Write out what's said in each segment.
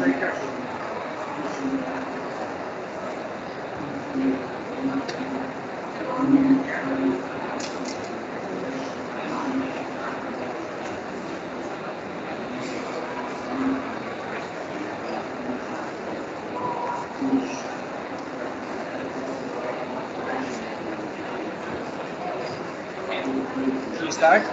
Should we start?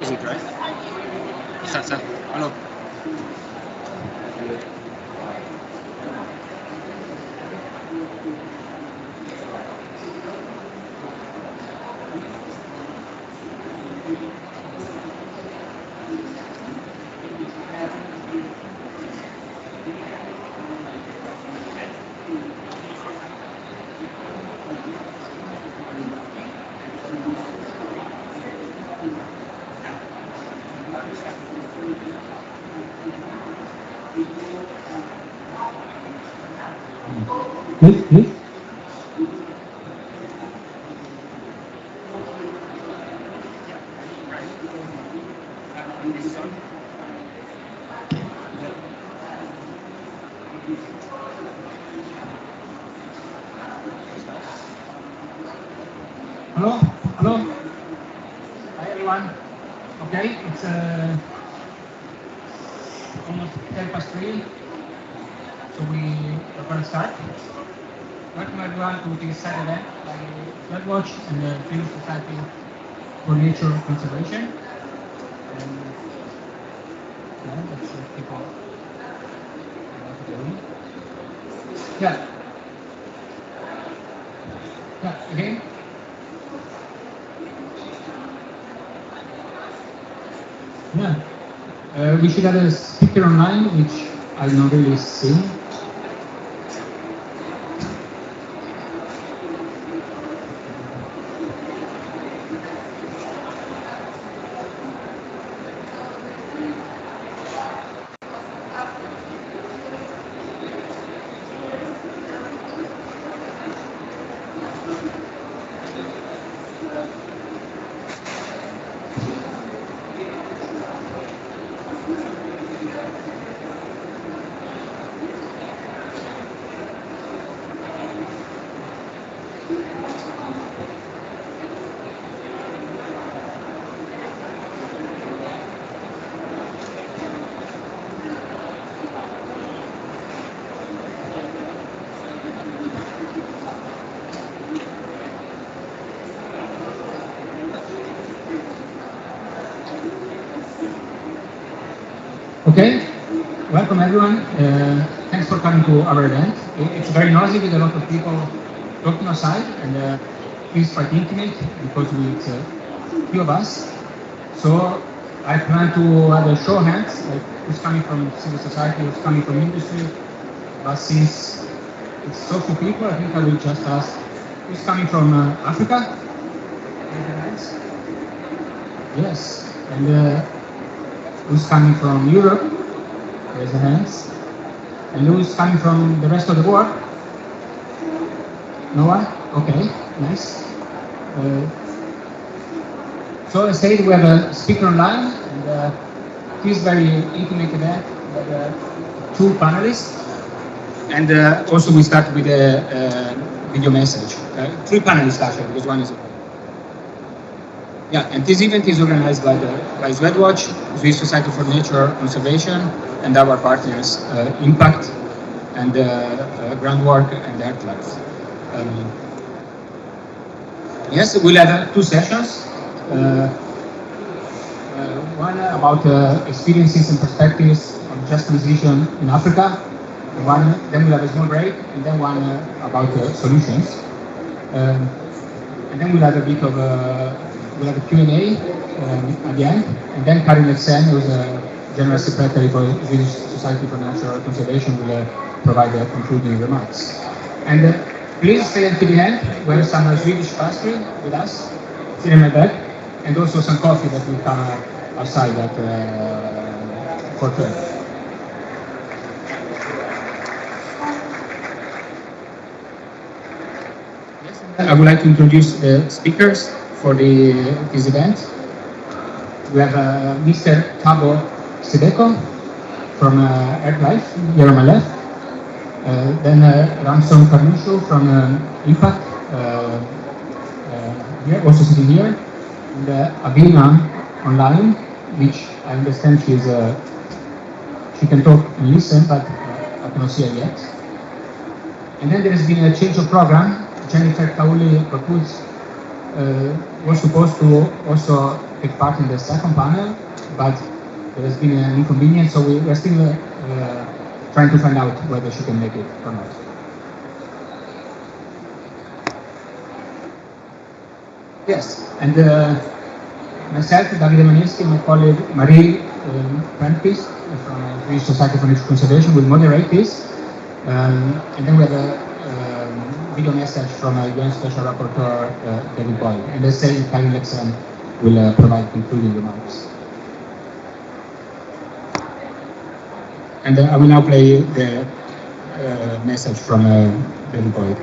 Isn't right? Está. Aló. Please. Hello. Hi everyone. Okay, it's almost 3:10, so we are going to start. Welcome everyone to this side event by Birdwatch and the Finnish Society for Nature Conservation. And let's people. Yeah. Again. Yeah. We should have a speaker online, which I've not really seen. Okay, welcome everyone. Thanks for coming to our event. It's very noisy with a lot of people talking outside, and please try to intimate because it's a few of us. So I plan to have a show of hands, like who's coming from civil society, who's coming from industry. But since it's so few people, I think I will just ask who's coming from Africa. Yes, and who's coming from Europe? Raise your hands. And who's coming from the rest of the world? No one? Okay, nice. So I said we have a speaker online, and he's very intimate event. We have two panelists, and also we start with a video message. Three panelists actually, because one is. Yeah, and this event is organized by Biodiveristy, Swiss Society for Nature Conservation, and our partners, Impact, and Groundwork, and Earthlife. Yes, we'll have two sessions. One about experiences and perspectives of just transition in Africa. Then we'll have a small break, and then one about solutions. And then we'll have a bit of we'll have a Q&A at the end, and then Karin Lexén, who is a General Secretary for the Swedish Society for Natural Conservation, will provide the concluding remarks. And please stay until the end. We have some Swedish pastry with us, here in my bag, and also some coffee that will come outside at 4:30. I would like to introduce the speakers for this event. We have Mr. Thabo Sibeko from Earthlife, here on my left. Then Ramson Karmushu from Impact, here, also sitting here. And Avena online, which I understand she can talk and listen, but I cannot see her yet. And then there has been a change of program. Tauli, Corpuz, was supposed to also take part in the second panel, but there has been an inconvenience, so we're still trying to find out whether she can make it or not. Yes, and myself, Davide Maneschi, my colleague Marie Prentice from the Swedish Society for Nature Conservation will moderate this, and then we have a video message from UN Special Rapporteur David Boyle, and let's say Karin Lexén will provide concluding remarks. And I will now play the message from Belly Boy.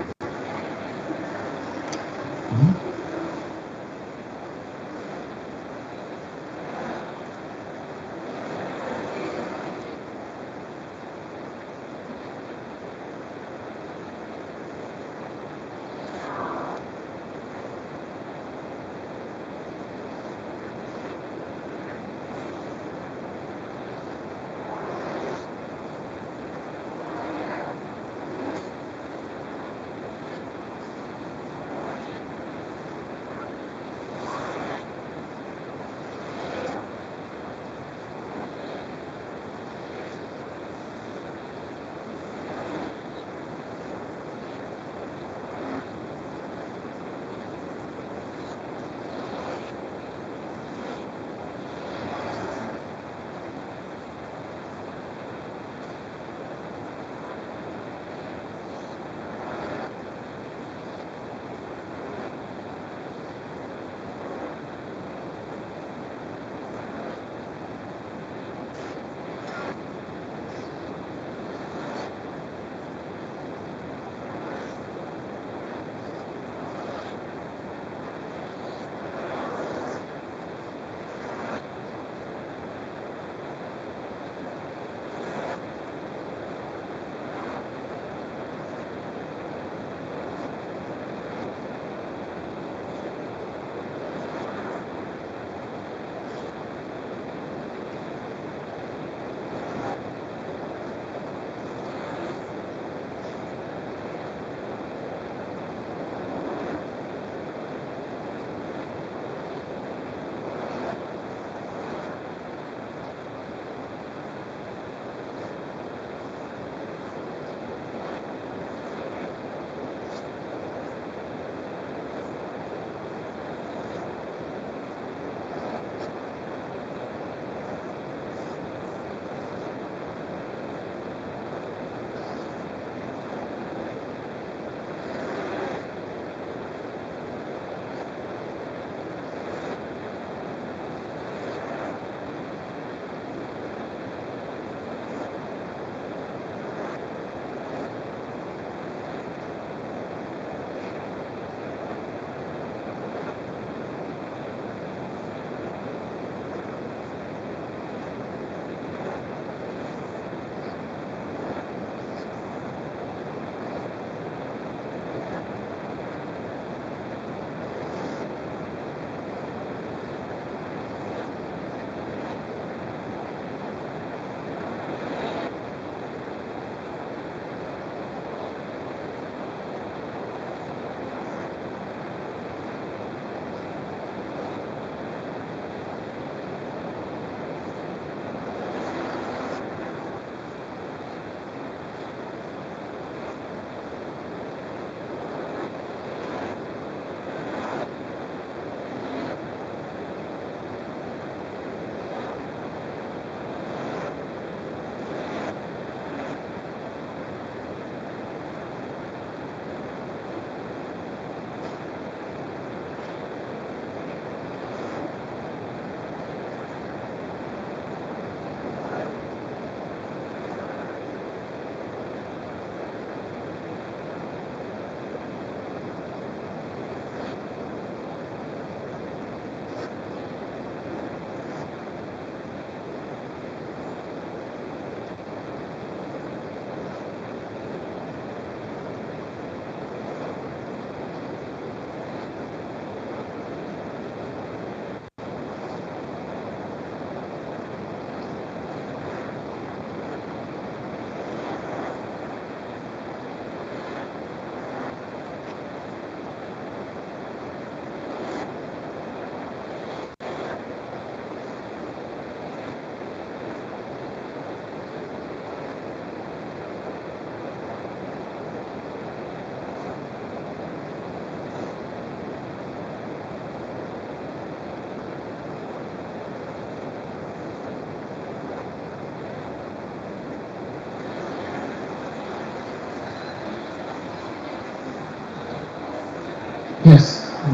Yes,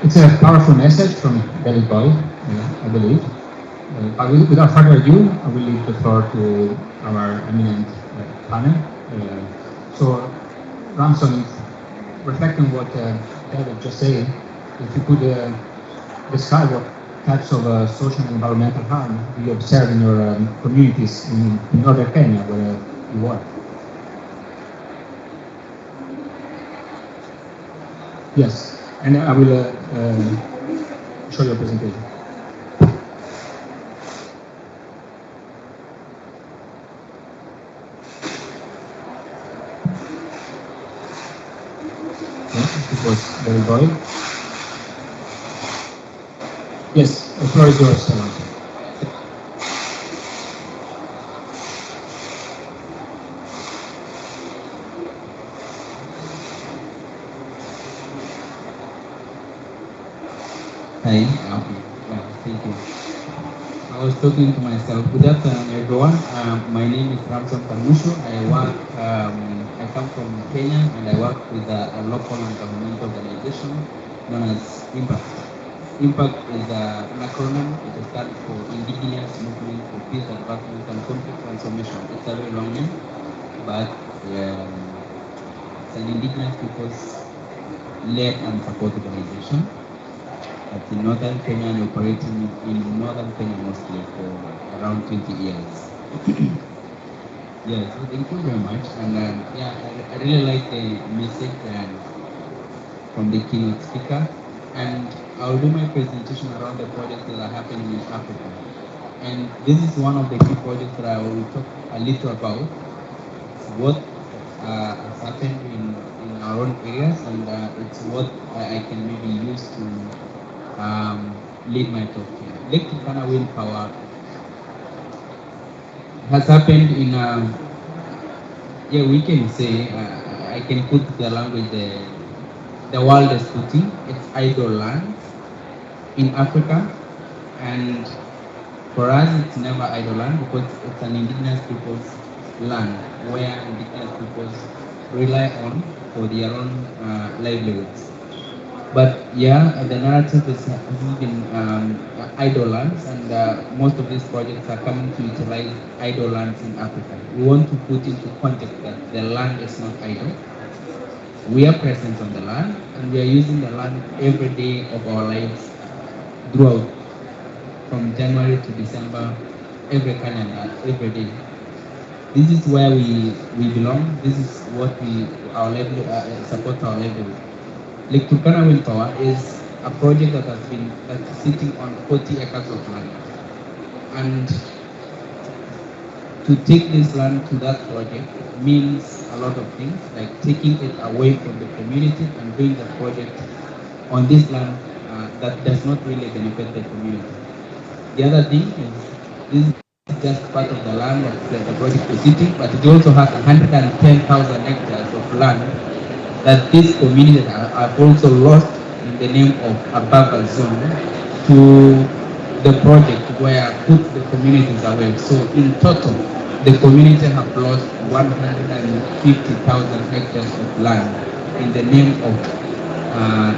it's a powerful message from Belly Boy, I believe. But without further ado, I will leave the floor to our eminent panel. So Ramson, reflecting what David just said, if you could describe what types of social and environmental harm do you observe in your communities in northern Kenya where you work? Yes, and I will show you a presentation. It was very boring. Yes, the floor is yours, Tauli. Hi, thank you. I was talking to myself. Good afternoon, everyone. My name is Ramson Karmushu. I come from Kenya and I work with a local and government organization known as Impact. Impact is an acronym. It stands for Indigenous Movement for Peace, Advancement and Conflict Transformation. It's a very long name, but it's an Indigenous people's led and support organization. It's in northern Kenya and operating in northern Kenya mostly for around 20 years. Yes, so thank you very much. And I really like the message from the keynote speaker. And I'll do my presentation around the projects that are happening in Africa. And this is one of the key projects that I will talk a little about. What has happened in our own areas, and it's what I can maybe use to lead my talk here. Lexén wind power has happened in, we can say, I can put the language, the world is putting, it's idle land in Africa, and for us it's never idle land because it's an indigenous people's land where indigenous peoples rely on for their own livelihoods. But the narrative is been idle lands, and most of these projects are coming to utilize idle lands in Africa. We want to put into context that the land is not idle. We are present on the land, and we are using the land every day of our lives throughout, from January to December, every calendar, every day. This is where we belong. This is what our level support our livelihood. Lexén wind power is a project that that's sitting on 40 acres of land, and to take this land to that project means a lot of things, like taking it away from the community and doing the project on this land that does not really benefit the community. The other thing is this is just part of the land that the project is sitting, but it also has 110,000 hectares of land that these communities are also lost in the name of a buffer zone to the project where put the communities away. So in total, the community have lost 150,000 hectares of land in the name of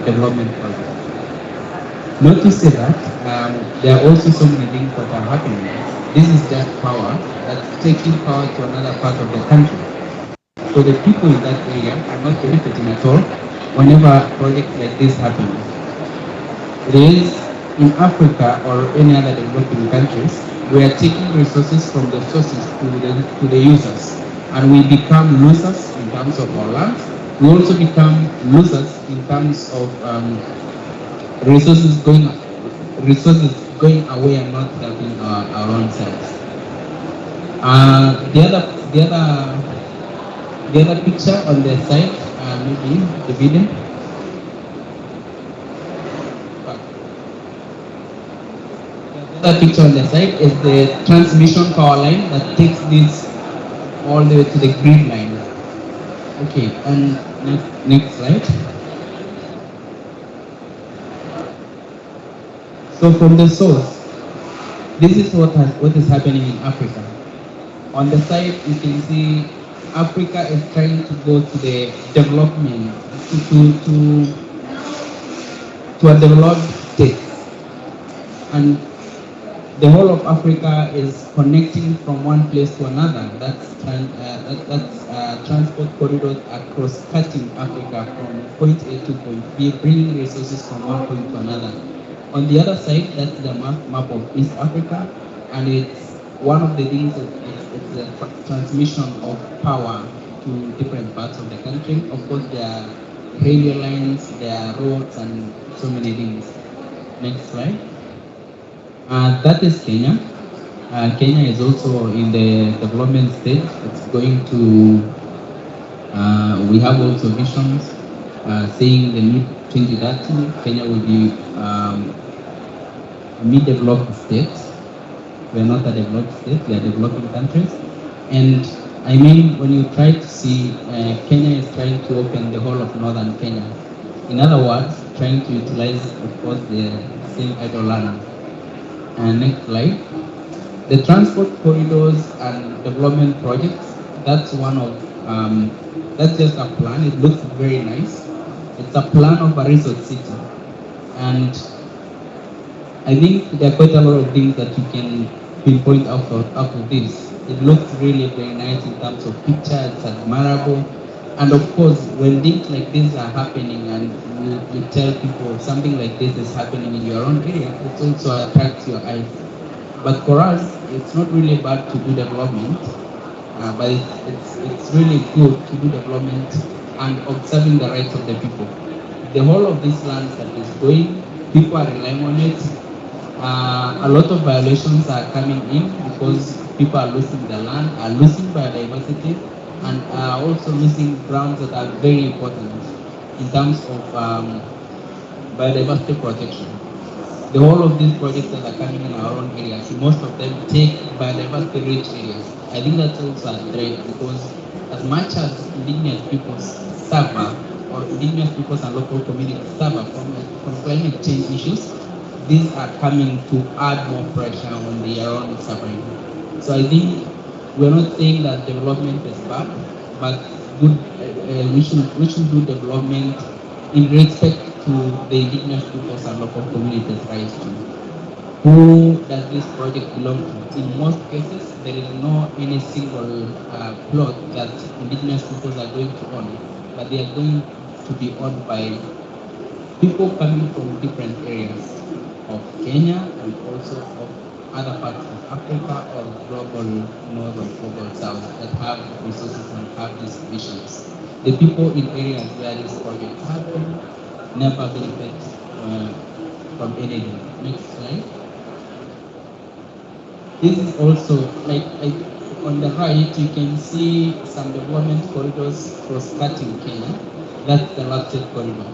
development project. Not to say that, there are also so many things that are happening. This is just power that's taking power to another part of the country. So the people in that area are not benefiting at all whenever projects like this happen. There is, in Africa or any other developing countries, we are taking resources from the sources to the users, and we become losers in terms of our land. We also become losers in terms of resources going away and not helping our own selves. The other picture on the side, maybe the video. The other picture on the side is the transmission power line that takes this all the way to the grid line. Okay, and next slide. So from the source, this is what is happening in Africa. On the side, you can see Africa is trying to go to the development, to a developed state. And the whole of Africa is connecting from one place to another. Transport corridors are cross-cutting Africa from point A to point B, bringing resources from one point to another. On the other side, that's the map of East Africa, and it's one of the things that it's the transmission of power to different parts of the country. Of course, there are railway lines, there are roads, and so many things. Next slide. That is Kenya. Kenya is also in the development stage. It's going to, we have also visions saying the mid-2030, Kenya will be a mid-developed state. We are not a developed state, we are developing countries. And I mean, when you try to see, Kenya is trying to open the whole of northern Kenya. In other words, trying to utilize, of course, the same idle land. Next slide. The transport corridors and development projects, that's one of, that's just a plan. It looks very nice. It's a plan of a resort city. And I think there are quite a lot of things that you can pinpoint out of this. It looks really very nice in terms of picture, it's admirable. And of course, when things like this are happening and you tell people something like this is happening in your own area, it also attracts your eyes. But for us, it's not really bad to do development, but it's really good to do development and observing the rights of the people. The whole of these lands that is going, people are relying on it. A lot of violations are coming in because people are losing the land, are losing biodiversity, and are also losing grounds that are very important in terms of biodiversity protection. The whole of these projects that are coming in our own areas, most of them take biodiversity-rich areas. I think that's also a threat because as much as indigenous people suffer, or indigenous peoples and local communities suffer from climate change issues, these are coming to add more pressure on their own suffering. So I think we're not saying that development is bad, but good, we should do development in respect to the indigenous peoples and local communities' rights. Who does this project belong to? In most cases, there is no any single plot that indigenous peoples are going to own, but they are going to be owned by people coming from different areas of Kenya and also of other parts of Africa or global north or global south that have resources and have these visions. The people in areas where this project happen never benefit from anything. Next slide. This is also, on the right, you can see some development corridors cross-cutting Kenya. That's the Lexén corridor.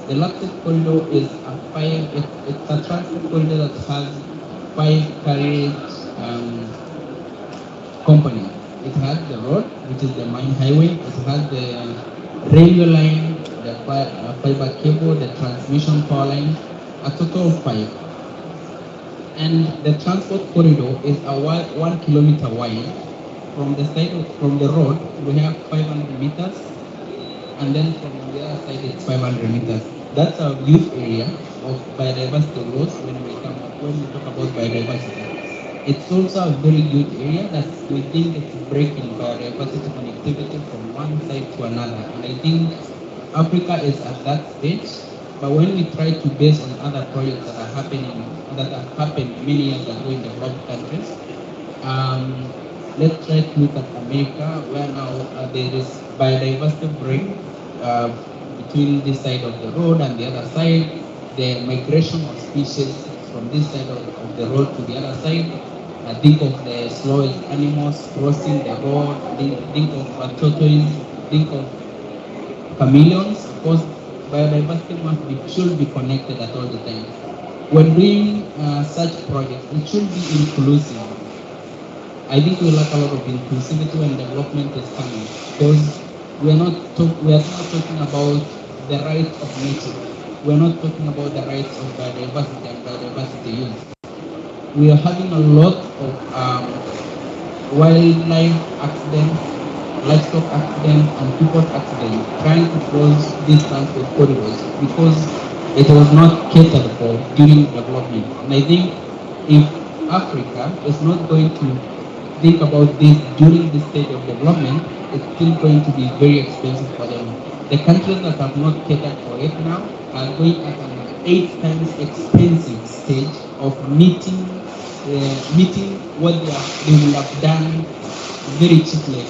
The Lexén corridor is it's a transport corridor that has 5 carriage components. It has the road, which is the main highway. It has the railway line, the fiber cable, the transmission power line, a total of 5. And the transport corridor is a 1 kilometer wide. From the road, we have 500 meters, and then from the other side it's 500 meters. That's a huge area of biodiversity loss when we talk about biodiversity. It's also a very good area that we think it's breaking biodiversity connectivity from one side to another. And I think Africa is at that stage. But when we try to base on other projects that are happening, that have happened many years ago in developed countries, let's try to look at America, where now there is biodiversity break between this side of the road and the other side, the migration of species from this side of the road to the other side. Think of the slowest animals crossing the road, think of tortoises, think of chameleons. Of course, biodiversity should be connected at all the time. When doing such projects, it should be inclusive. I think we lack a lot of inclusivity when development is coming, because we are not talking about the rights of nature. We are not talking about the rights of biodiversity and biodiversity use. We are having a lot of wildlife accidents, livestock accidents, and people's accidents trying to cross these transport corridors because it was not catered for during development. And I think if Africa is not going to think about this during this stage of development, it's still going to be very expensive for them. The countries that have not catered for it now are going at an 8 times expensive stage of meeting what they will have done very cheaply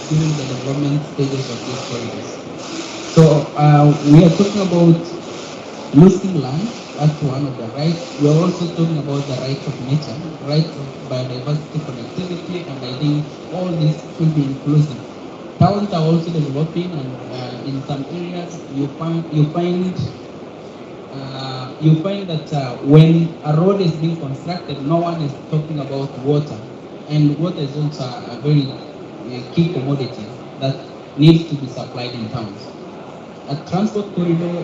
during the development stages of these corridors. So we are talking about losing land. That's one of the rights. We are also talking about the rights of nature, rights of biodiversity, connectivity, and I think all this should be inclusive. Towns are also developing, and in some areas you find that when a road is being constructed, no one is talking about water, and water is also a very key commodity that needs to be supplied in towns. A transport corridor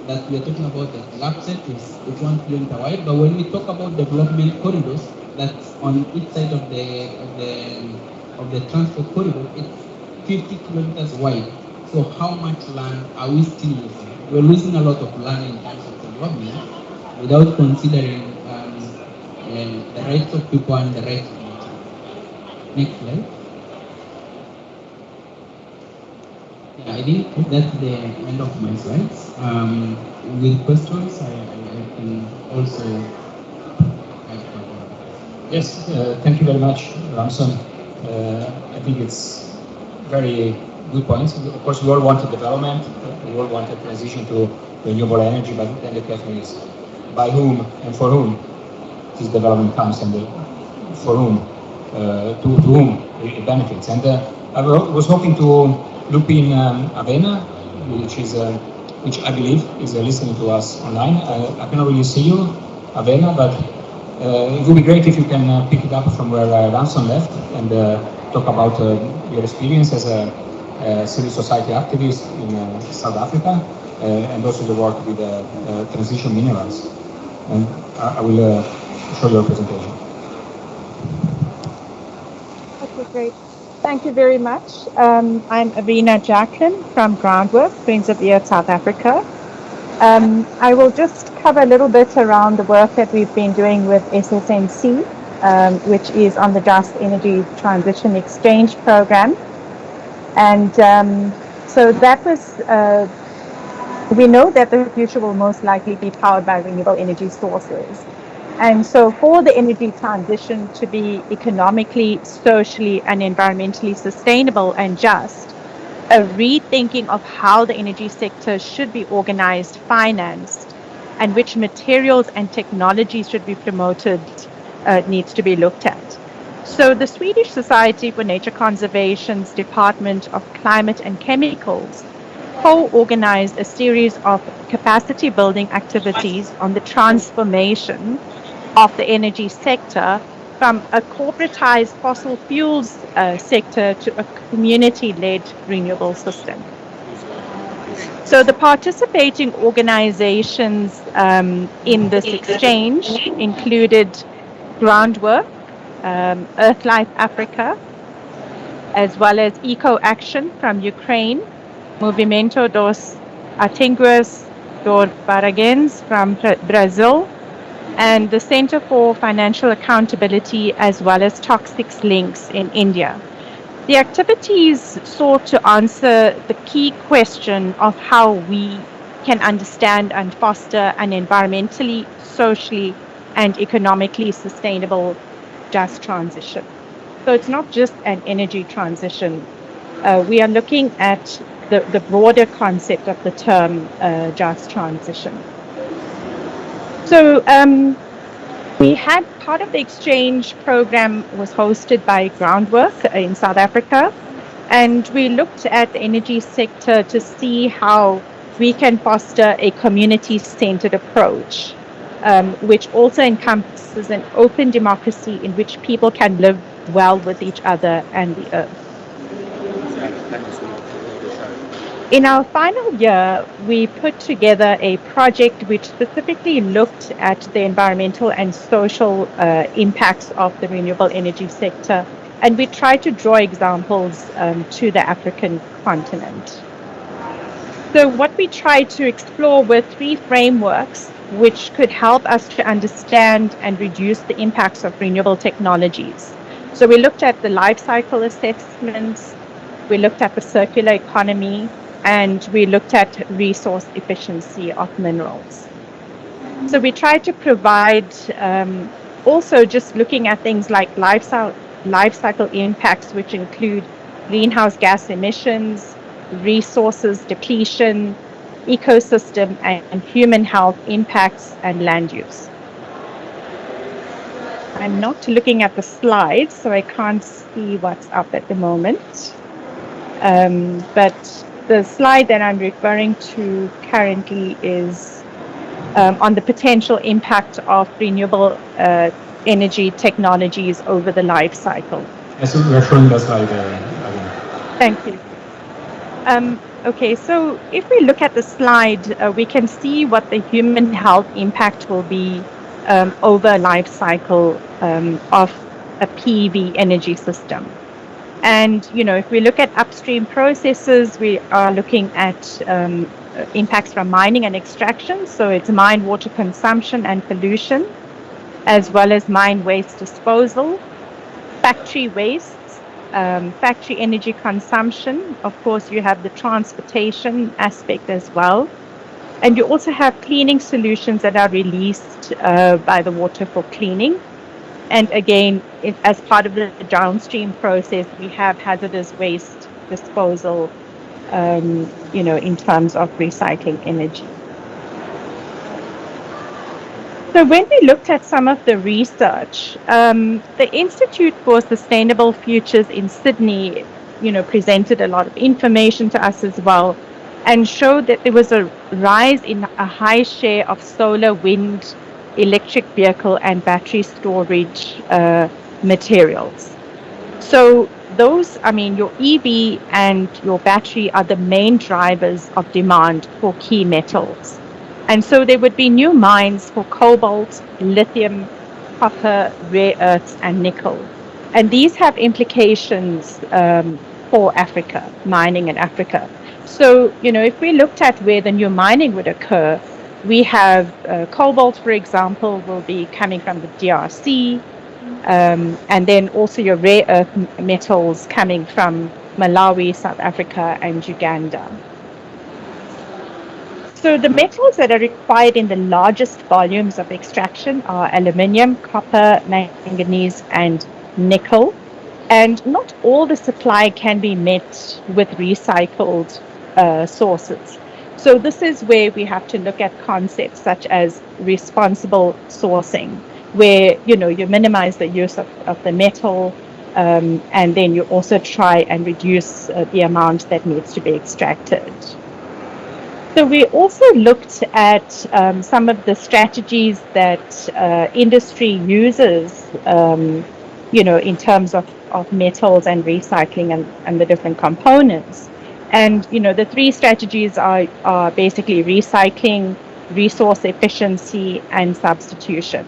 that we are talking about, the Lexén is 1 kilometer wide, but when we talk about development corridors, that's on each side of the transport corridor, it's 50 kilometers wide. So how much land are we still losing? We're losing a lot of land in terms of development without considering the rights of people and the rights of nature. Next slide. Yeah, I think that's the end of my slides. With questions, I can also have Yes, thank you very much, Ramson. I think it's very good points. Of course, we all wanted development, we all wanted transition to renewable energy, but then the question is by whom and for whom this development comes, and for whom, to whom it benefits. And I was hoping to loop in Avena, which I believe is listening to us online. I cannot really see you, Avena, but it would be great if you can pick it up from where Ramson left and talk about your experience as a civil society activist in South Africa and also the work with transition minerals. And I will show your presentation. Okay, great. Thank you very much. I'm Avena Jacklin from Groundwork, Friends of the Earth, South Africa. I will just cover a little bit around the work that we've been doing with SSNC, which is on the Just Energy Transition Exchange Program. And so that was, we know that the future will most likely be powered by renewable energy sources. And so for the energy transition to be economically, socially, and environmentally sustainable and just, a rethinking of how the energy sector should be organized, financed, and which materials and technologies should be promoted needs to be looked at. So the Swedish Society for Nature Conservation's Department of Climate and Chemicals co-organized a series of capacity building activities on the transformation of the energy sector from a corporatized fossil fuels sector to a community-led renewable system. So the participating organizations in this exchange included Groundwork, Earthlife Africa, as well as Eco Action from Ukraine, Movimento dos Atingues dos Baraguens from Brazil, and the Center for Financial Accountability, as well as Toxics Links in India. The activities sought to answer the key question of how we can understand and foster an environmentally, socially, and economically sustainable just transition. So it's not just an energy transition. We are looking at the broader concept of the term just transition. So we had part of the exchange program was hosted by Groundwork in South Africa, and we looked at the energy sector to see how we can foster a community-centered approach, which also encompasses an open democracy in which people can live well with each other and the earth. In our final year, we put together a project which specifically looked at the environmental and social impacts of the renewable energy sector, and we tried to draw examples to the African continent. So what we tried to explore were three frameworks which could help us to understand and reduce the impacts of renewable technologies. So we looked at the life cycle assessments, we looked at the circular economy, and we looked at resource efficiency of minerals. So we tried to provide also just looking at things like life cycle impacts, which include greenhouse gas emissions, resources depletion, ecosystem and human health impacts, and land use. I'm not looking at the slides, so I can't see what's up at the moment. But the slide that I'm referring to currently is on the potential impact of renewable energy technologies over the life cycle. Yes, we're showing the slide. Thank you. Okay, so if we look at the slide, we can see what the human health impact will be over a life cycle of a PV energy system. And, you know, if we look at upstream processes, we are looking at impacts from mining and extraction. So it's mine water consumption and pollution, as well as mine waste disposal, factory waste, factory energy consumption. Of course, you have the transportation aspect as well. And you also have cleaning solutions that are released by the water for cleaning. And again, as part of the downstream process, we have hazardous waste disposal, you know, in terms of recycling energy. So when we looked at some of the research, the Institute for Sustainable Futures in Sydney, you know, presented a lot of information to us as well, and showed that there was a rise in a high share of solar, wind, electric vehicle and battery storage materials. So those, I mean, your EV and your battery are the main drivers of demand for key metals. And so there would be new mines for cobalt, lithium, copper, rare earths, and nickel. And these have implications for Africa, mining in Africa. So, you know, if we looked at where the new mining would occur, we have cobalt, for example, will be coming from the DRC, and then also your rare earth metals coming from Malawi, South Africa, and Uganda. So the metals that are required in the largest volumes of extraction are aluminium, copper, manganese, and nickel. And not all the supply can be met with recycled sources. So this is where we have to look at concepts such as responsible sourcing, where, you know, you minimize the use of the metal, and then you also try and reduce the amount that needs to be extracted. So we also looked at some of the strategies that industry uses, you know, in terms of metals and recycling and the different components. And, you know, the three strategies are basically recycling, resource efficiency, and substitution.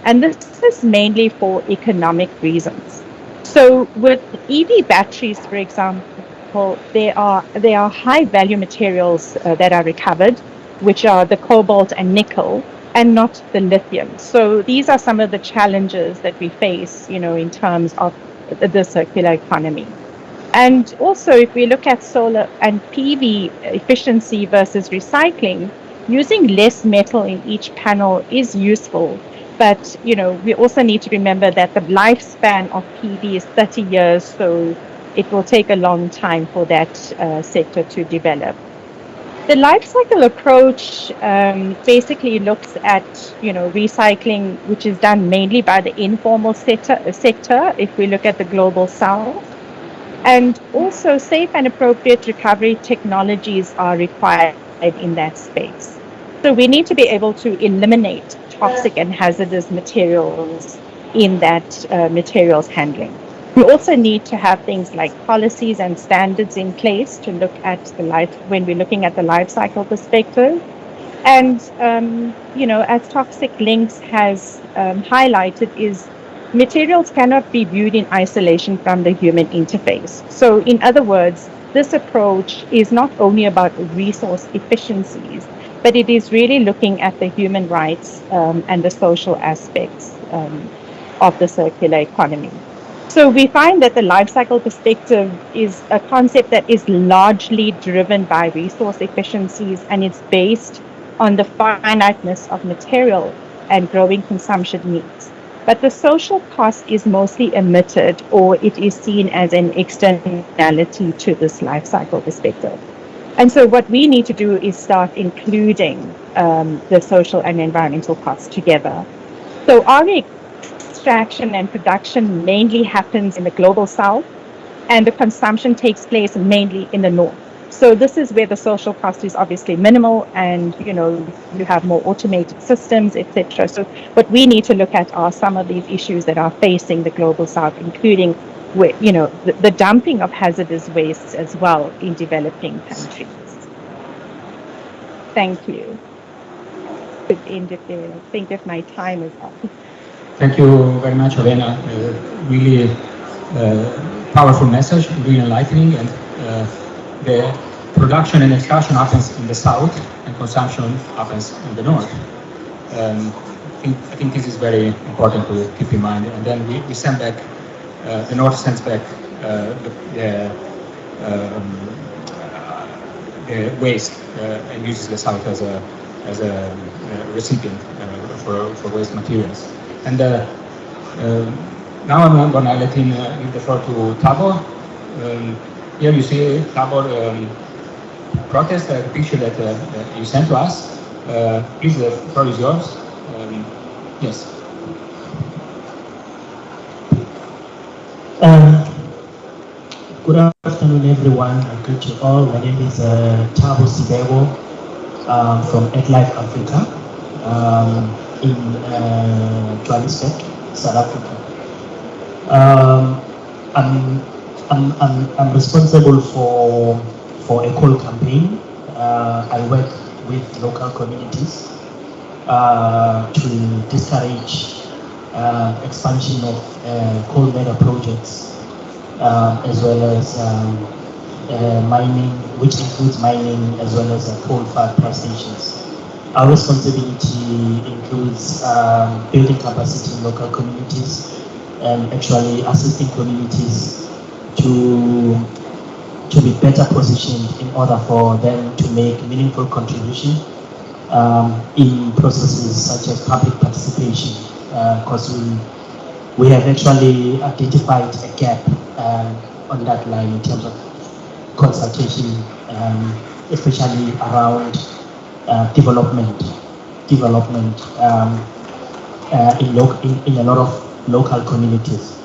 And this is mainly for economic reasons. So with EV batteries, for example, there are high value materials that are recovered, which are the cobalt and nickel, and not the lithium. So these are some of the challenges that we face, you know, in terms of the circular economy. And also, if we look at solar and PV efficiency versus recycling, using less metal in each panel is useful. But, you know, we also need to remember that the lifespan of PV is 30 years, so it will take a long time for that sector to develop. The life cycle approach basically looks at, you know, recycling, which is done mainly by the informal sector, if we look at the global south. And also safe and appropriate recovery technologies are required in that space. So we need to be able to eliminate toxic and hazardous materials in that materials handling. We also need to have things like policies and standards in place to look at the life, when we're looking at the life cycle perspective. And, you know, as Toxic Links has highlighted, is materials cannot be viewed in isolation from the human interface. So in other words, this approach is not only about resource efficiencies, but it is really looking at the human rights and the social aspects of the circular economy. So we find that the life cycle perspective is a concept that is largely driven by resource efficiencies, and it's based on the finiteness of material and growing consumption needs. But the social cost is mostly omitted, or it is seen as an externality to this life cycle perspective. And so what we need to do is start including the social and environmental costs together. So our extraction and production mainly happens in the global south, and the consumption takes place mainly in the north. So this is where the social cost is obviously minimal, and you have more automated systems, etc. So what we need to look at are some of these issues that are facing the global south, including the dumping of hazardous wastes as well in developing countries. Thank you. Could end it there. I think if my time is up. Thank you very much, Avena. Really powerful message, really enlightening, and the production and extraction happens in the south and consumption happens in the north. I think this is very important to keep in mind. And then we send back, the north sends back the waste and uses the south as a recipient for waste materials. And now I'm going to let him give the floor to Thabo. Here you see Thabo protest, the picture that you sent to us. Please, the floor is yours. Yes. Good afternoon, everyone. I greet you all. My name is Thabo Sibeko from AgLife Africa in Johannesburg, South Africa. I'm responsible for a coal campaign. I work with local communities to discourage expansion of coal mega projects, as well as mining, which includes mining as well as coal-fired power stations. Our responsibility includes building capacity in local communities and actually assisting communities to be better positioned in order for them to make meaningful contribution in processes such as public participation, because we have actually identified a gap on that line in terms of consultation, especially around development in a lot of local communities.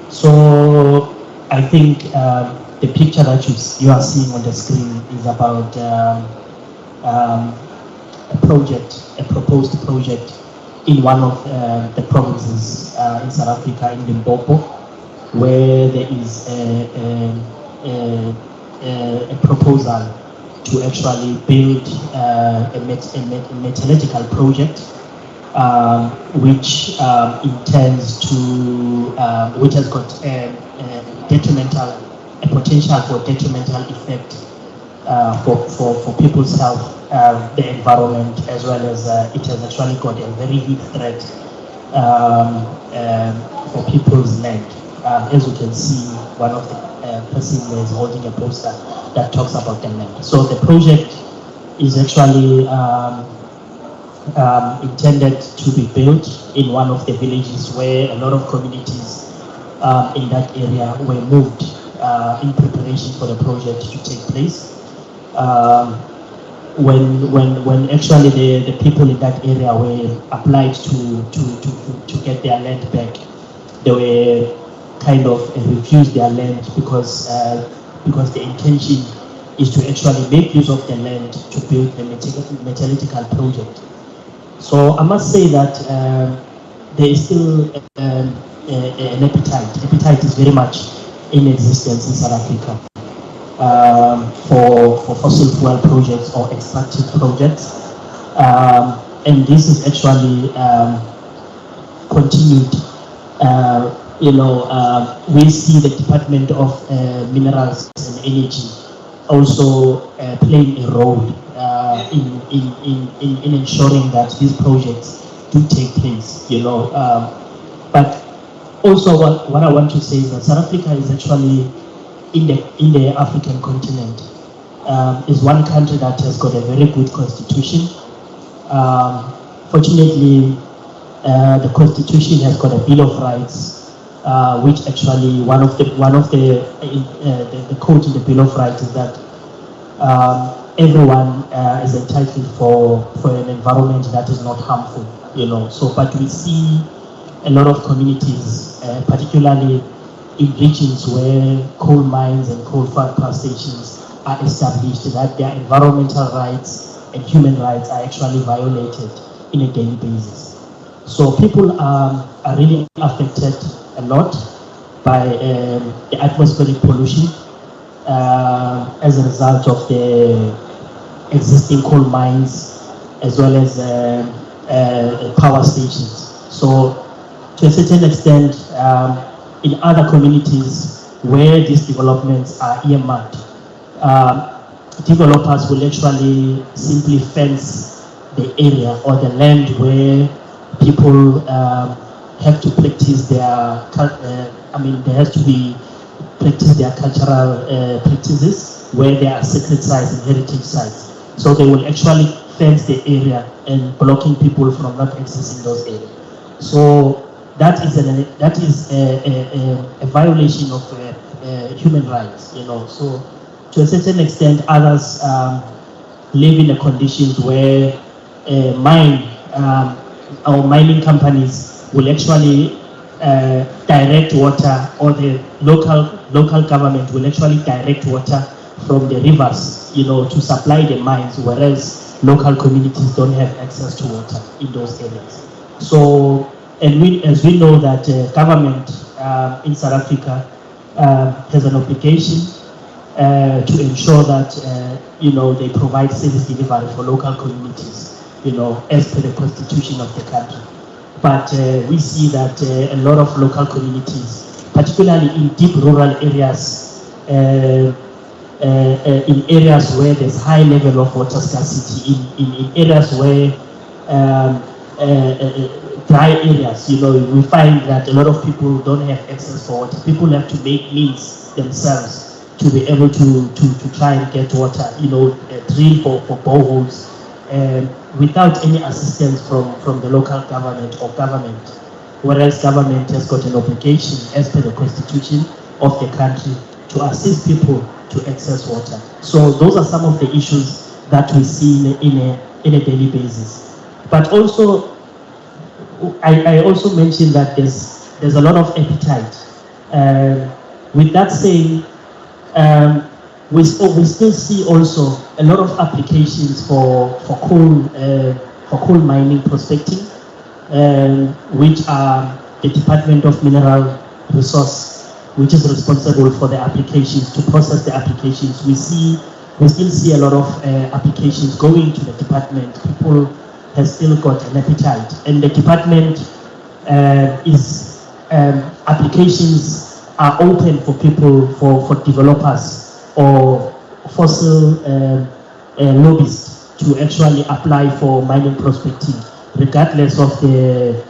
So I think the picture that you are seeing on the screen is about a proposed project in one of the provinces in South Africa, in Limpopo, where there is a proposal to actually build a metallurgical project, which intends to, which has got a potential for detrimental effect for people's health, the environment, as well as it has actually got a very big threat for people's land. As you can see, one of the persons is holding a poster that talks about the land. So the project is actually intended to be built in one of the villages where a lot of communities in that area were moved in preparation for the project to take place. When actually the people in that area were applied to get their land back, they were kind of refused their land because the intention is to actually make use of the land to build the metallurgical project. So I must say that there is still an appetite. Appetite is very much in existence in South Africa for fossil fuel projects or extractive projects, and this is actually continued. We see the Department of Minerals and Energy also playing a role in ensuring that these projects do take place, you know. But also what I want to say is that South Africa is actually in the African continent, is one country that has got a very good constitution. Fortunately, the constitution has got a Bill of Rights, which actually one of the quote in the Bill of Rights is that everyone is entitled for an environment that is not harmful, you know. So, but we see a lot of communities, particularly in regions where coal mines and coal-fired power stations are established, that their environmental rights and human rights are actually violated in a daily basis. So people are really affected a lot by the atmospheric pollution as a result of the existing coal mines as well as power stations. So to a certain extent, in other communities where these developments are earmarked, developers will actually simply fence the area or the land where people have to practice their, practice their cultural practices, where there are sacred sites and heritage sites. So they will actually fence the area and blocking people from not accessing those areas. So that is a violation of human rights, you know. So to a certain extent, others live in the conditions where mining companies will actually direct water, or the local government will actually direct water from the rivers, you know, to supply the mines, whereas local communities don't have access to water in those areas. So, as we know that government in South Africa has an obligation to ensure that you know, they provide service delivery for local communities, you know, as per the constitution of the country. But we see that a lot of local communities, particularly in deep rural areas, in areas where there's high level of water scarcity, in areas where dry areas, you know, we find that a lot of people don't have access for water. People have to make means themselves to be able to try and get water, you know, drill for boreholes, without any assistance from the local government or government, whereas government has got an obligation as per the constitution of the country to assist people to access water. So those are some of the issues that we see in a daily basis. But also, I also mentioned that there's a lot of appetite. With that saying, we still see also a lot of applications for coal mining prospecting, which are the Department of Mineral Resource, which is responsible for the applications, to process the applications. We still see a lot of applications going to the department. People have still got an appetite, and the department applications are open for people, for developers or fossil lobbyists to actually apply for mining prospecting, regardless of the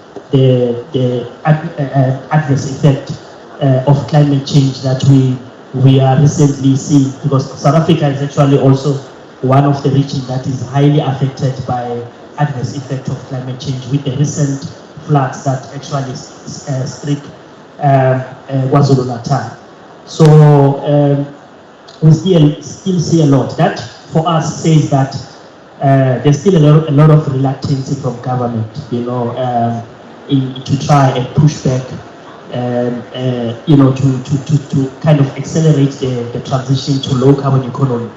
adverse effect of climate change that we are recently seeing, because South Africa is actually also one of the regions that is highly affected by adverse effect of climate change, with the recent floods that actually struck KwaZulu-Natal. So we still see a lot. That for us says that there's still a lot of reluctance from government, you know, to try and push back, you know, to kind of accelerate the transition to low carbon economy.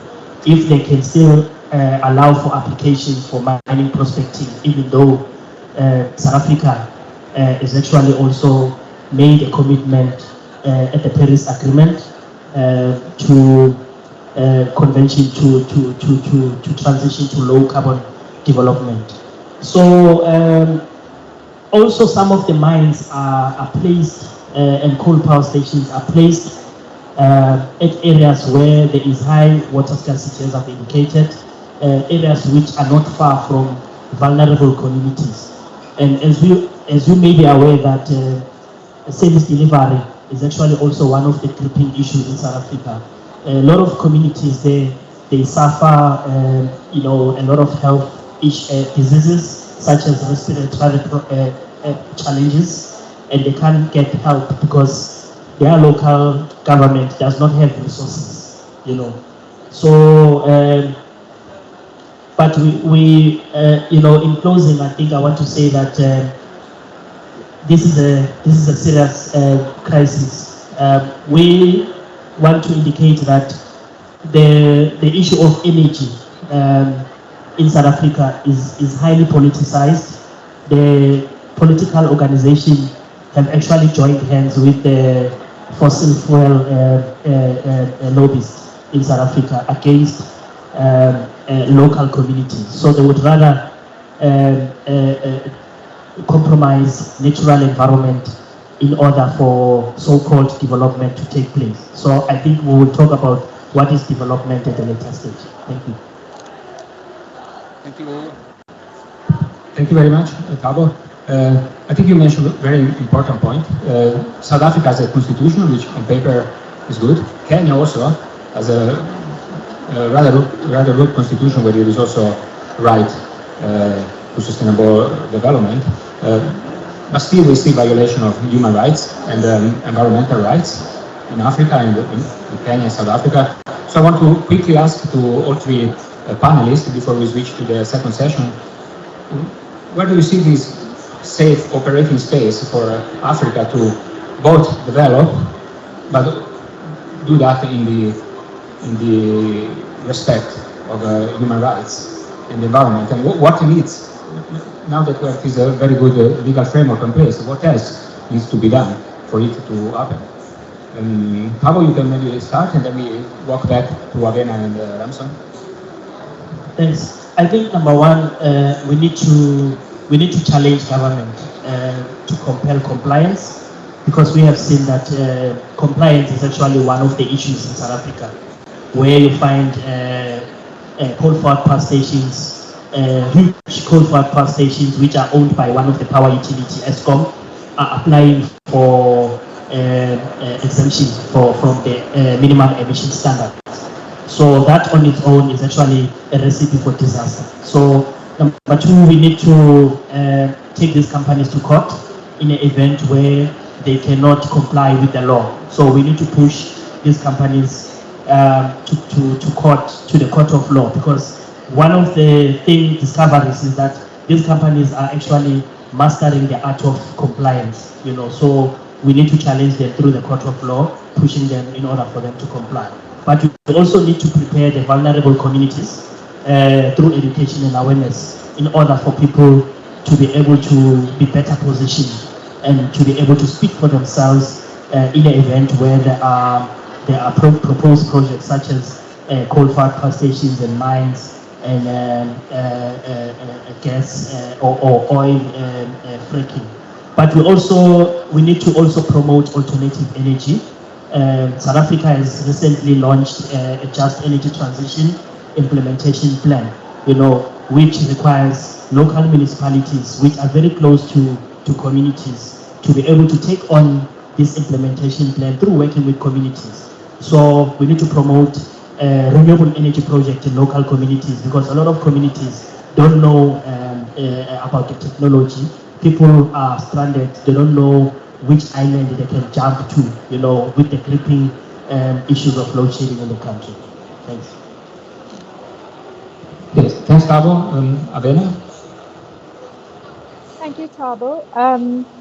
If they can still allow for applications for mining prospecting, even though South Africa is actually also made a commitment at the Paris Agreement to convention to transition to low carbon development. So also some of the mines are placed and coal power stations are placed at areas where there is high water scarcity, as I've indicated, areas which are not far from vulnerable communities. And as you may be aware that service delivery is actually also one of the gripping issues in South Africa. A lot of communities they suffer, a lot of health diseases such as respiratory challenges, and they can't get help because their local government does not have resources. So. But we in closing, I think I want to say that this is a serious crisis. We want to indicate that the issue of energy in South Africa is highly politicized. The political organization have actually joined hands with the fossil fuel lobbyists in South Africa against local communities. So they would rather compromise natural environment in order for so-called development to take place. So I think we will talk about what is development at a later stage. Thank you. Thank you. Thank you very much, Thabo. I think you mentioned a very important point. South Africa has a constitution which on paper is good. Kenya also has a rather good constitution where there is also right to sustainable development. But still we see violation of human rights and environmental rights in Africa and in Kenya and South Africa. So I want to quickly ask to all three panelists before we switch to the second session, where do you see this safe operating space for Africa to both develop but do that in the respect of human rights and the environment, and what needs, now that we have this very good legal framework in place, what else needs to be done for it to happen? Thabo, you can maybe start and then we walk back to Avena and Ramson. Thanks. I think number one, we need to challenge government to compel compliance, because we have seen that compliance is actually one of the issues in South Africa, where you find coal-fired power stations, huge coal-fired power stations which are owned by one of the power utility, Eskom, are applying for exemption from the minimum emission standards. So that on its own is actually a recipe for disaster. So number two, we need to take these companies to court in an event where they cannot comply with the law. So we need to push these companies to court, to the court of law, because one of the discoveries is that these companies are actually mastering the art of compliance, so we need to challenge them through the court of law, pushing them in order for them to comply. But we also need to prepare the vulnerable communities through education and awareness in order for people to be able to be better positioned and to be able to speak for themselves in an event where there are proposed projects such as coal-fired power stations and mines and gas or oil fracking. But we need to also promote alternative energy. South Africa has recently launched a just energy transition implementation plan, which requires local municipalities which are very close to communities to be able to take on this implementation plan through working with communities. So we need to promote renewable energy projects in local communities, because a lot of communities don't know about the technology. People are stranded, they don't know which island they can jump to, with the gripping issues of load shedding in the country. Thanks. Yes, thanks, Thabo. Avena? Thank you, Thabo.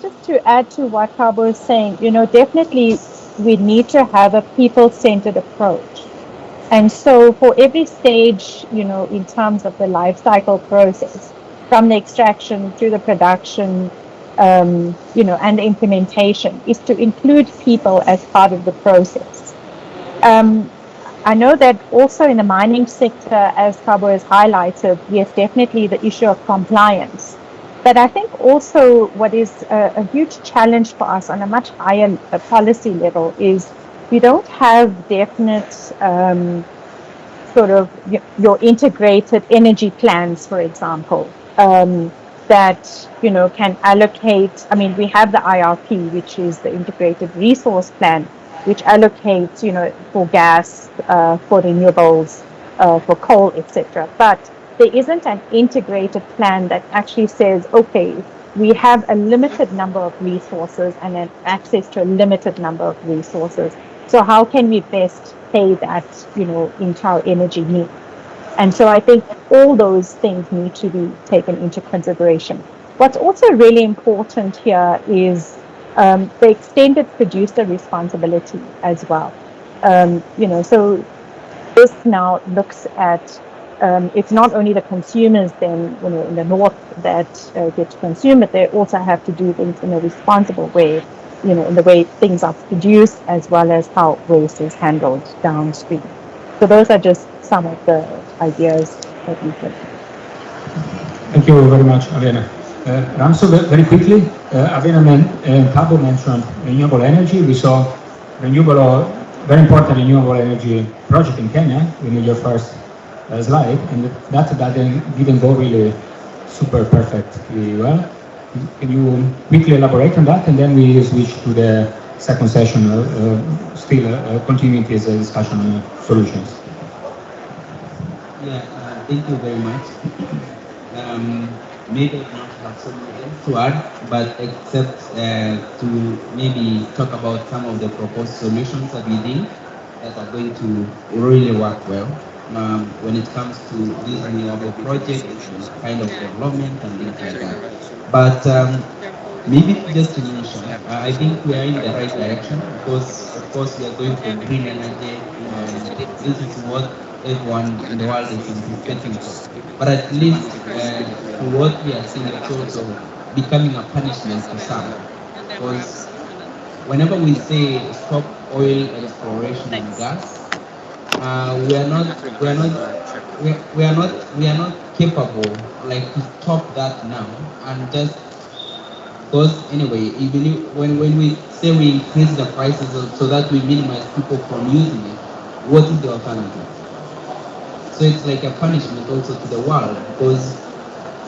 Just to add to what Thabo is saying, definitely we need to have a people-centered approach. And so for every stage, in terms of the life cycle process, from the extraction to the production, and the implementation, is to include people as part of the process. I know that also in the mining sector, as Thabo has highlighted, yes, definitely the issue of compliance. But I think also what is a huge challenge for us on a much higher policy level is we don't have definite sort of your integrated energy plans, for example, that, you know, can allocate, I mean, we have the IRP, which is the integrated resource plan, which allocates, you know, for gas, for renewables, for coal, etc. But there isn't an integrated plan that actually says, okay, we have a limited number of resources and then access to a limited number of resources. So how can we best pay that, you know, into our energy needs? And so I think all those things need to be taken into consideration. What's also really important here is the extended producer responsibility as well. You know, so this now looks at it's not only the consumers then, you know, in the north that get to consume it, they also have to do things in a responsible way, you know, in the way things are produced as well as how waste is handled downstream. So those are just some of the ideas that we could. Thank you very much, Avena. Ramson, very quickly, Avena and Thabo mentioned renewable energy. We saw renewable, very important renewable energy project in Kenya. We need your first slide, and that didn't go really super perfectly well. Can you quickly elaborate on that, and then we switch to the second session, still continuing this discussion on solutions. Yeah, thank you very much. Maybe I don't have so much else to add, but except to maybe talk about some of the proposed solutions that we think that are going to really work well when it comes to these renewable projects, kind of development and things like that. But maybe just to mention, I think we are in the right direction because, of course, we are going for green energy. This is what everyone in the world is anticipating for. But at least what we are seeing is also becoming a punishment to some. Because whenever we say stop oil exploration and gas, we are not capable like to stop that now and just because anyway, even when we say we increase the prices so that we minimize people from using it, what is the alternative? So it's like a punishment also to the world because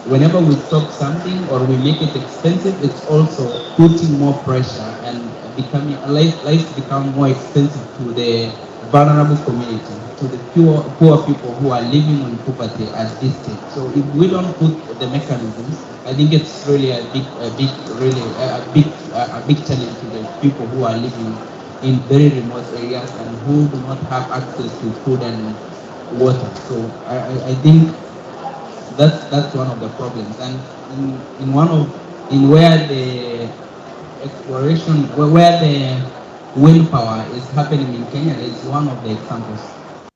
whenever we stop something or we make it expensive, it's also putting more pressure and becoming life become more expensive to the vulnerable community, to the poor people who are living on poverty at this stage. So if we don't put the mechanisms, I think it's really a big challenge to the people who are living in very remote areas and who do not have access to food and water. So I think that's one of the problems. And in where the exploration, where the wind power is happening in Kenya is one of the examples.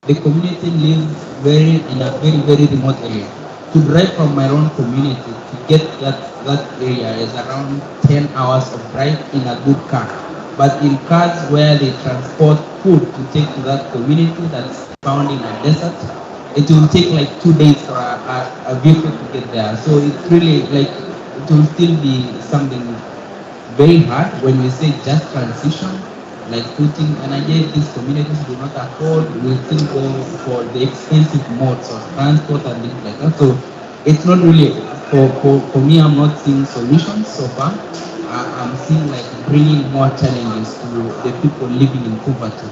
The community lives in a very remote area. To drive from my own community to get that area is around 10 hours of drive in a good car. But in cars where they transport food to take to that community that's found in a desert, it will take like 2 days for a vehicle to get there. So it's really like, it will still be something very hard when we say just transition, like putting energy these communities do not afford, we still go for the expensive modes of transport and things like that. So it's not really, for me, I'm not seeing solutions so far. I'm seeing like bringing more challenges to the people living in poverty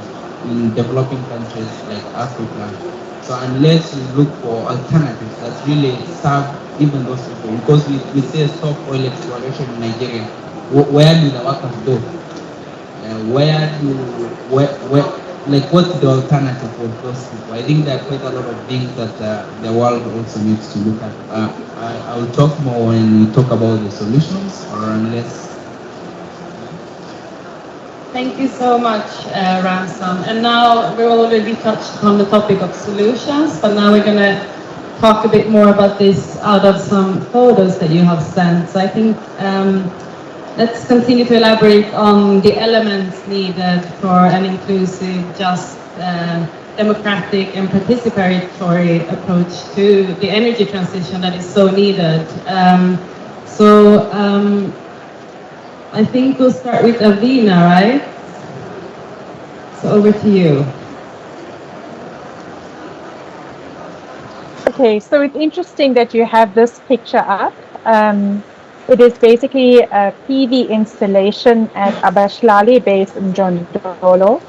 in developing countries like Africa. So unless we look for alternatives that really serve even those people, because we say stop oil exploration in Nigeria, where do the workers go? What's the alternative for those people? I think there are quite a lot of things that the world also needs to look at. I will talk more when we talk about the solutions, or unless. Thank you so much, Ramson. And now we already touched on the topic of solutions, but now we're going to talk a bit more about this out of some photos that you have sent. So I think let's continue to elaborate on the elements needed for an inclusive, just, democratic and participatory approach to the energy transition that is so needed. I think we'll start with Avena, right? So over to you. Okay, so it's interesting that you have this picture up. It is basically a PV installation at Abashlali based in Jondolo.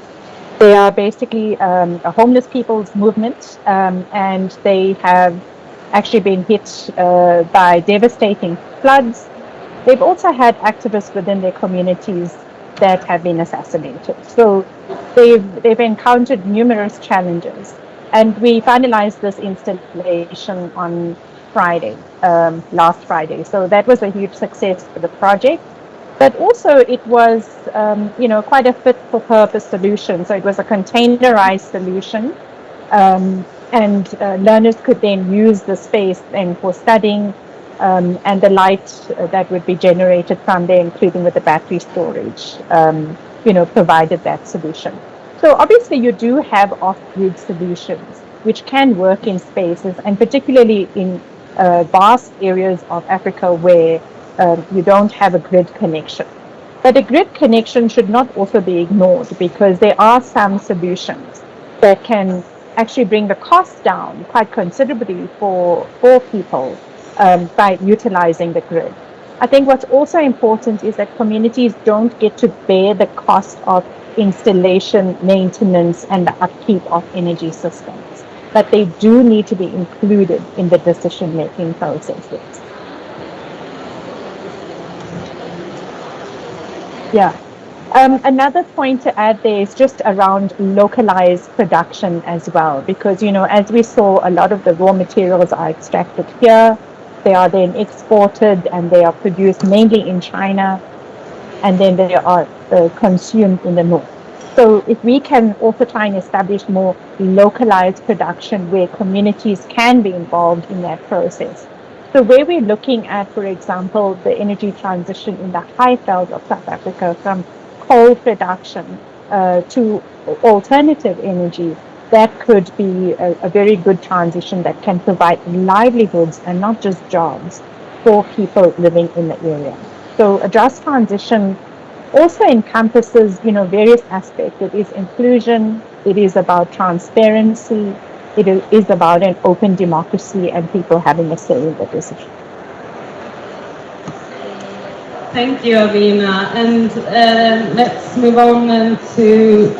They are basically a homeless people's movement, and they have actually been hit by devastating floods. They've also had activists within their communities that have been assassinated. So they've encountered numerous challenges. And we finalized this installation on Friday, last Friday. So that was a huge success for the project. But also it was, quite a fit for purpose solution. So it was a containerized solution, and learners could then use the space then for studying, and the light that would be generated from there, including with the battery storage, provided that solution. So obviously you do have off-grid solutions which can work in spaces, and particularly in vast areas of Africa where you don't have a grid connection. But a grid connection should not also be ignored, because there are some solutions that can actually bring the cost down quite considerably for people by utilizing the grid. I think what's also important is that communities don't get to bear the cost of installation, maintenance, and the upkeep of energy systems, but they do need to be included in the decision-making processes. Yeah. Another point to add there is just around localized production as well, because, as we saw, a lot of the raw materials are extracted here, they are then exported, and they are produced mainly in China, and then they are consumed in the north. So if we can also try and establish more localized production where communities can be involved in that process. So where we're looking at, for example, the energy transition in the high veld of South Africa from coal production to alternative energy, that could be a very good transition that can provide livelihoods and not just jobs for people living in the area. So a just transition also encompasses, various aspects. It is inclusion, it is about transparency, it is about an open democracy and people having a say in the decision. Thank you, Avena. And let's move on then to,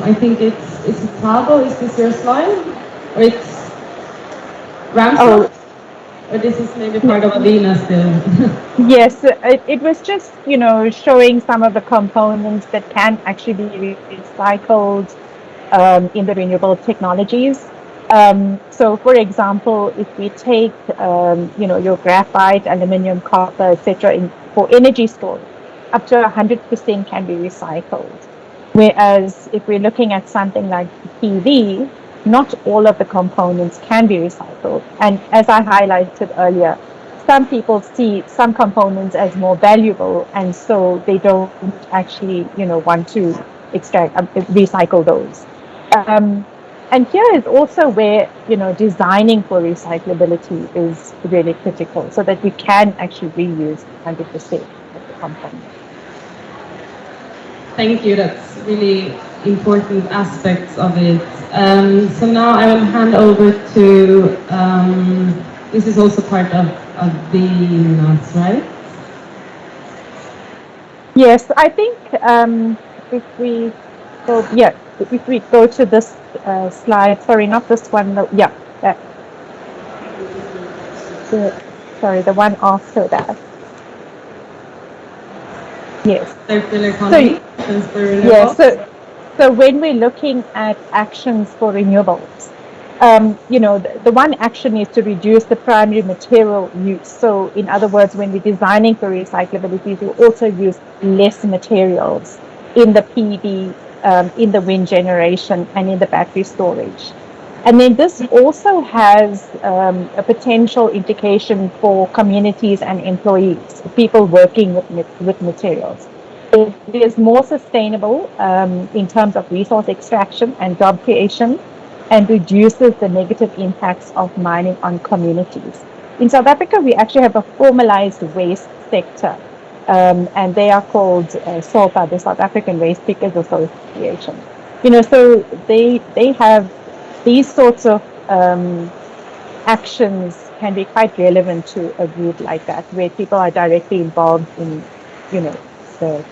I think is it Thabo? Is this your slide? Or it's Ramson? Oh. Or this is maybe part of Avena still? Yes, it was just, showing some of the components that can actually be recycled in the renewable technologies. So, for example, if we take, your graphite, aluminum, copper, etc., for energy storage, up to 100% can be recycled. Whereas if we're looking at something like PV, not all of the components can be recycled. And as I highlighted earlier, some people see some components as more valuable, and so they don't actually, want to recycle those. And here is also where, designing for recyclability is really critical, so that we can actually reuse 100% of the components. Thank you. That's really important aspects of it. So now I will hand over to, this is also part of Avena's, right? Yes, I think if we go to this slide, sorry, not this one, that. Sorry, the one after that. Yes. Circular economy. So when we're looking at actions for renewables, the one action is to reduce the primary material use. So in other words, when we're designing for recyclability, we also use less materials in the PV, in the wind generation, and in the battery storage. And then this also has a potential implication for communities and employees, people working with materials. It is more sustainable in terms of resource extraction and job creation, and reduces the negative impacts of mining on communities. In South Africa, we actually have a formalized waste sector, and they are called SOPA, the South African Waste Pickers Association. So they have these sorts of actions can be quite relevant to a group like that, where people are directly involved in,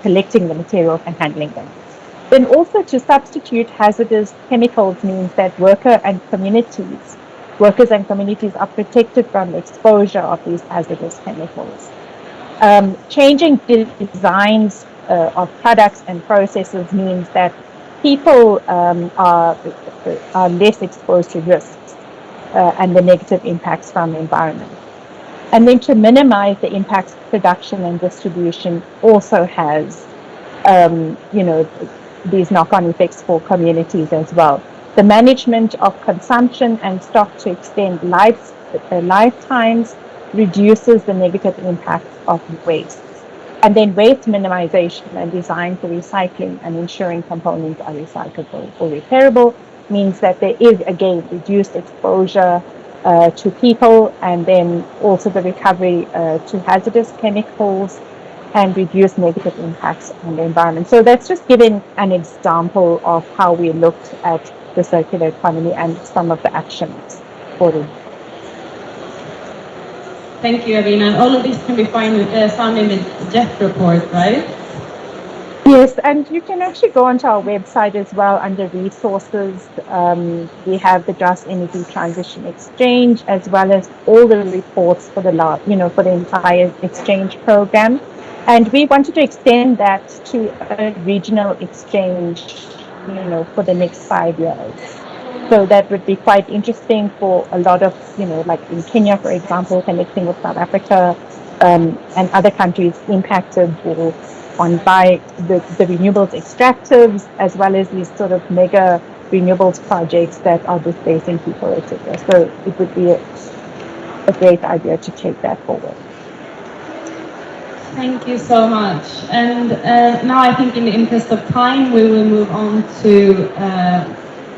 collecting the materials and handling them. Then also to substitute hazardous chemicals means that workers and communities are protected from exposure of these hazardous chemicals. Changing designs of products and processes means that people are less exposed to risks and the negative impacts from the environment. And then to minimize the impacts, production and distribution also has, these knock-on effects for communities as well. The management of consumption and stock to extend lifetimes reduces the negative impacts of waste. And then waste minimization and design for recycling and ensuring components are recyclable or repairable means that there is, again, reduced exposure to people, and then also the recovery to hazardous chemicals and reduce negative impacts on the environment. So that's just giving an example of how we looked at the circular economy and some of the actions for it. Thank you, Avena. All of this can be found in the JET report, right? Yes, and you can actually go onto our website as well under resources. We have the Just Energy Transition Exchange, as well as all the reports for for the entire exchange program. And we wanted to extend that to a regional exchange, for the next 5 years. So that would be quite interesting for a lot of, like in Kenya, for example, connecting with South Africa and other countries impacted by the renewables extractives, as well as these sort of mega renewables projects that are displacing people, etc. So it would be a great idea to take that forward. Thank you so much. And now I think in the interest of time, we will move on to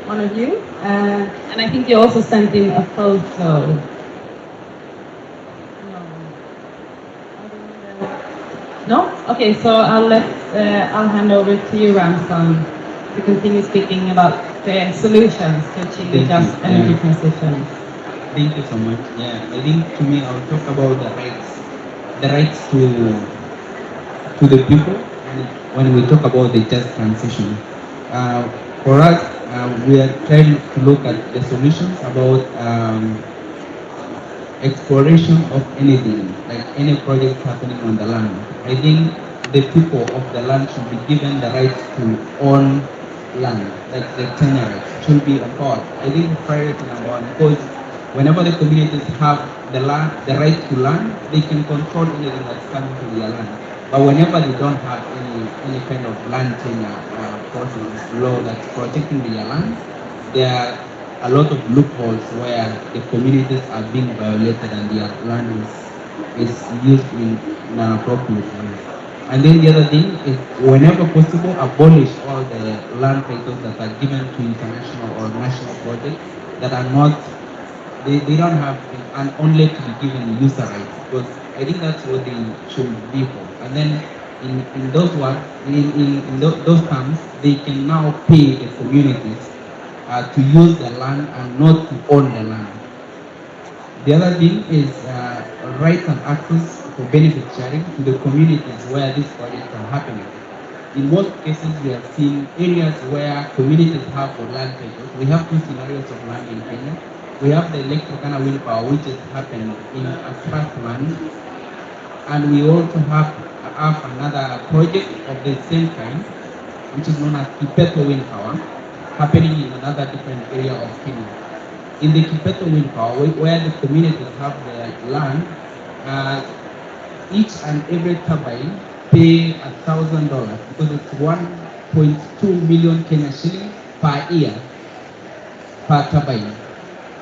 one of you. And I think you also sent in a photo. No? Okay, so I'll hand over to you, Ramson, to continue speaking about the solutions to achieve the just energy transition. Thank you so much. Yeah, I think to me, I'll talk about the rights to the people when we talk about the just transition. For us, we are trying to look at the solutions about exploration of anything, like any project happening on the land. I think the people of the land should be given the right to own land, like the tenure rights should be afforded. I think priority number one, because whenever the communities have the right to land, they can control anything that's coming to their land. But whenever they don't have any kind of land tenure process law that's protecting their land, there are a lot of loopholes where the communities are being violated and their land is used in an appropriate way. And then the other thing is, whenever possible, abolish all the land titles that are given to international or national projects that are not, they don't have, and only to be given user rights, because I think that's what they should be for. And then in those those terms, they can now pay the communities to use the land and not to own the land. The other thing is rights and access for benefit sharing to the communities where these projects are happening. In most cases, we have seen areas where communities have for land titles. We have two scenarios of land in Kenya. We have the electrical wind power, which is happening in a trust land, and we also have another project of the same kind, which is known as Kipeto wind power, happening in another different area of Kenya. In the Kipeto wind power, where the communities have their land, each and every turbine pay $1,000 because it's 1.2 million Kenya shillings per year per turbine.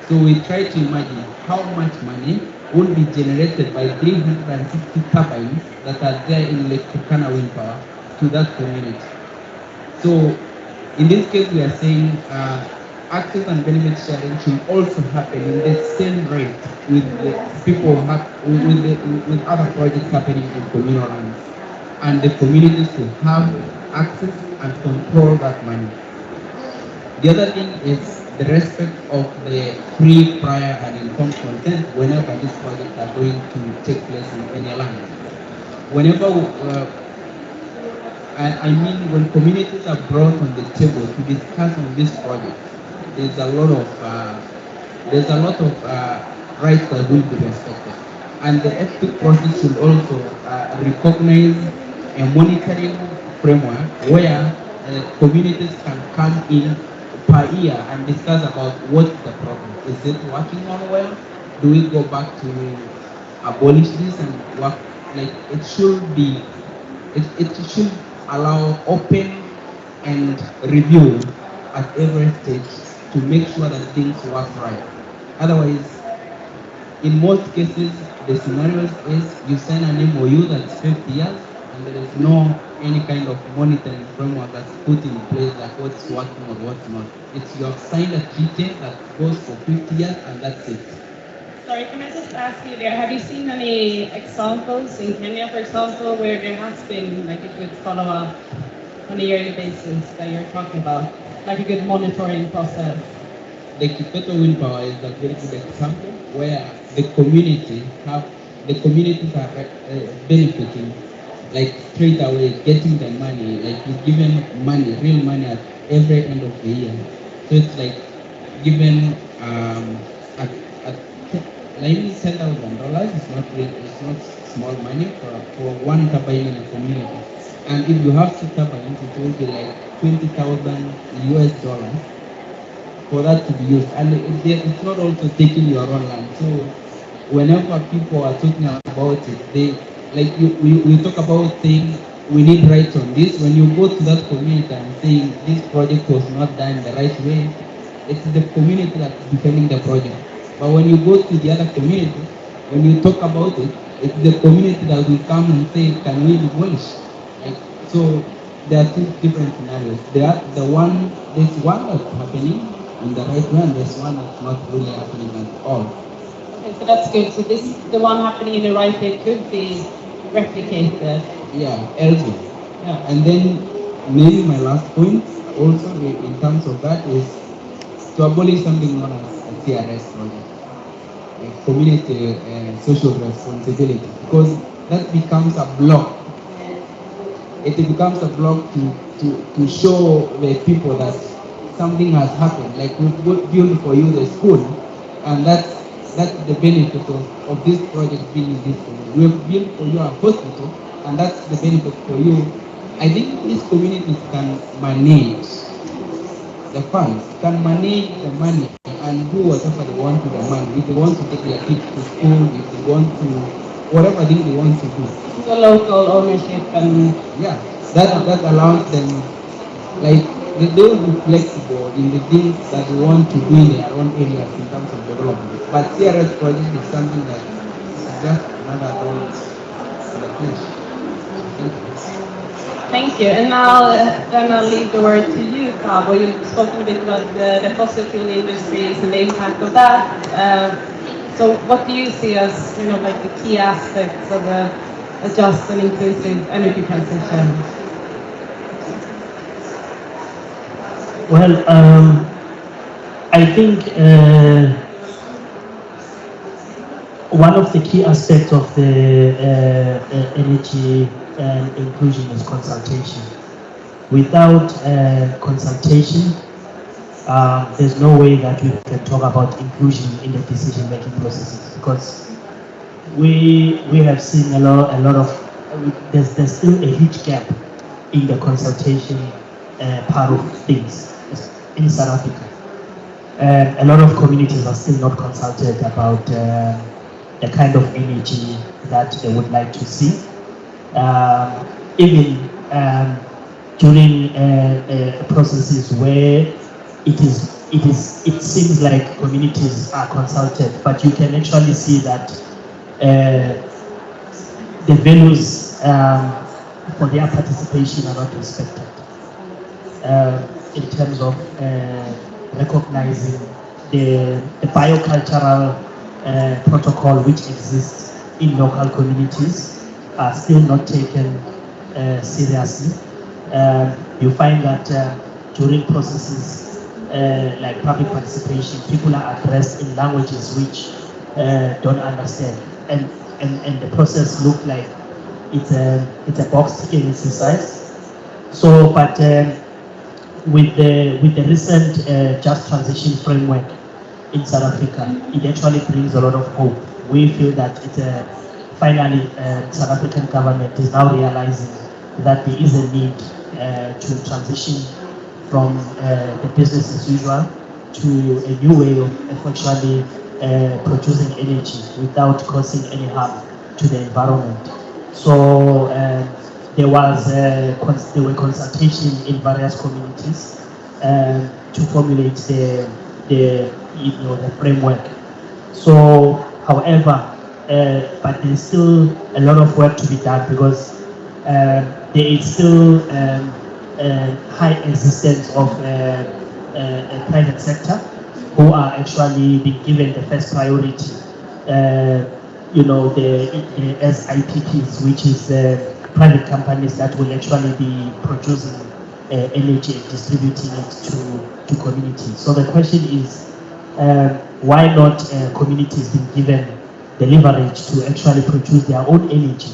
So we try to imagine how much money will be generated by 360 turbines that are there in Lake Turkana wind power to that community. So in this case, we are saying access and benefit sharing should also happen in the same rate with the people with other projects happening in communal lands, and the communities will have access and control that money. The other thing is the respect of the free, prior, and informed consent whenever these projects are going to take place in any land. Whenever, I mean, when communities are brought on the table to discuss on this project, there's a lot of rights that will be respected, and the ethics process should also recognize a monitoring framework where communities can come in per year and discuss about what's the problem. Is it working on well? Do we go back to abolish this and work? Like it should be, it should allow open and review at every stage to make sure that things work right. Otherwise, in most cases, the scenario is you sign an MOU that's 50 years and there is no any kind of monitoring framework that's put in place, like what's working or what's not. It's you have signed a treaty that goes for 50 years and that's it. Sorry, can I just ask you there, have you seen any examples in Kenya, for example, where there has been like a good follow-up on a yearly basis that you're talking about, like a good monitoring process? The Kipeto Wind Power is a very good example where the communities are benefiting, like straight away, getting the money, like you're given money, real money at every end of the year. So it's like given at maybe $10,000. It's not small money for one turbine in a community. And if you have 6 turbines, it will be like $20,000 US for that to be used. And it's not also taking your own land. So whenever people are talking about it, they like we talk about saying we need rights on this. When you go to that community and saying this project was not done the right way, it's the community that's defending the project. But when you go to the other community, when you talk about it, it's the community that will come and say, can we demolish? Like, so there are two different scenarios. There's one that's happening in the right way, and there's one that's not really happening at all. Okay, so that's good. So the one happening in the right way could be replicated. Yeah, elsewhere. Yeah, and then maybe my last point also in terms of that is to abolish something known as a CRS project, a community social responsibility, because that becomes a block. It becomes a block to show the people that something has happened. Like we build for you the school, and that's the benefit of this project being in this community. We've built for you a hospital, and that's the benefit for you. I think these communities can manage the funds, can manage the money, and do whatever they want with the money. If they want to take their kids to school, if they want to, whatever thing they want to do. The local ownership and yeah, that allows them, like they will be flexible in the things that they want to do in their own areas in terms of development. But CRS project is something that is just another role in the flesh. Thank you. And now then I'll leave the word to you, Thabo. You've spoken a bit about the fossil fuel industries and the impact of that. So what do you see as, like the key aspects of a just and inclusive energy transition? Well, I think one of the key aspects of the energy inclusion is consultation. Without consultation, there's no way that we can talk about inclusion in the decision-making processes, because we have seen a lot of there's still a huge gap in the consultation part of things in South Africa. A lot of communities are still not consulted about the kind of energy that they would like to see. Even during processes where it seems like communities are consulted, but you can actually see that the values for their participation are not respected in terms of recognizing the biocultural protocol which exists in local communities are still not taken seriously. You find that during processes like public participation, people are addressed in languages which don't understand, and the process look like it's a box ticking exercise. So, but with the recent just transition framework in South Africa, it actually brings a lot of hope. We feel that it's finally South African government is now realizing that there is a need to transition from the business as usual to a new way of actually producing energy without causing any harm to the environment. So there were consultations in various communities to formulate the framework. So, however, but there's still a lot of work to be done because there is still high existence of a private sector who are actually being given the first priority. The SIPPs, which is private companies that will actually be producing energy and distributing it to communities. So the question is, why not communities being given the leverage to actually produce their own energy?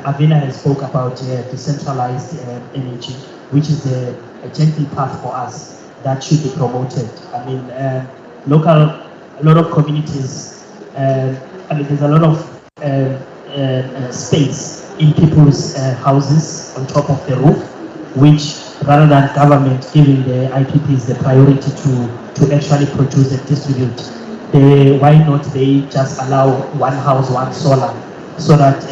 Avena has spoke about decentralized energy, which is a gentle path for us that should be promoted. I mean, a lot of communities, there's a lot of space in people's houses on top of the roof, which rather than government giving the IPPs the priority to actually produce and distribute, why not they just allow one house, one solar, so that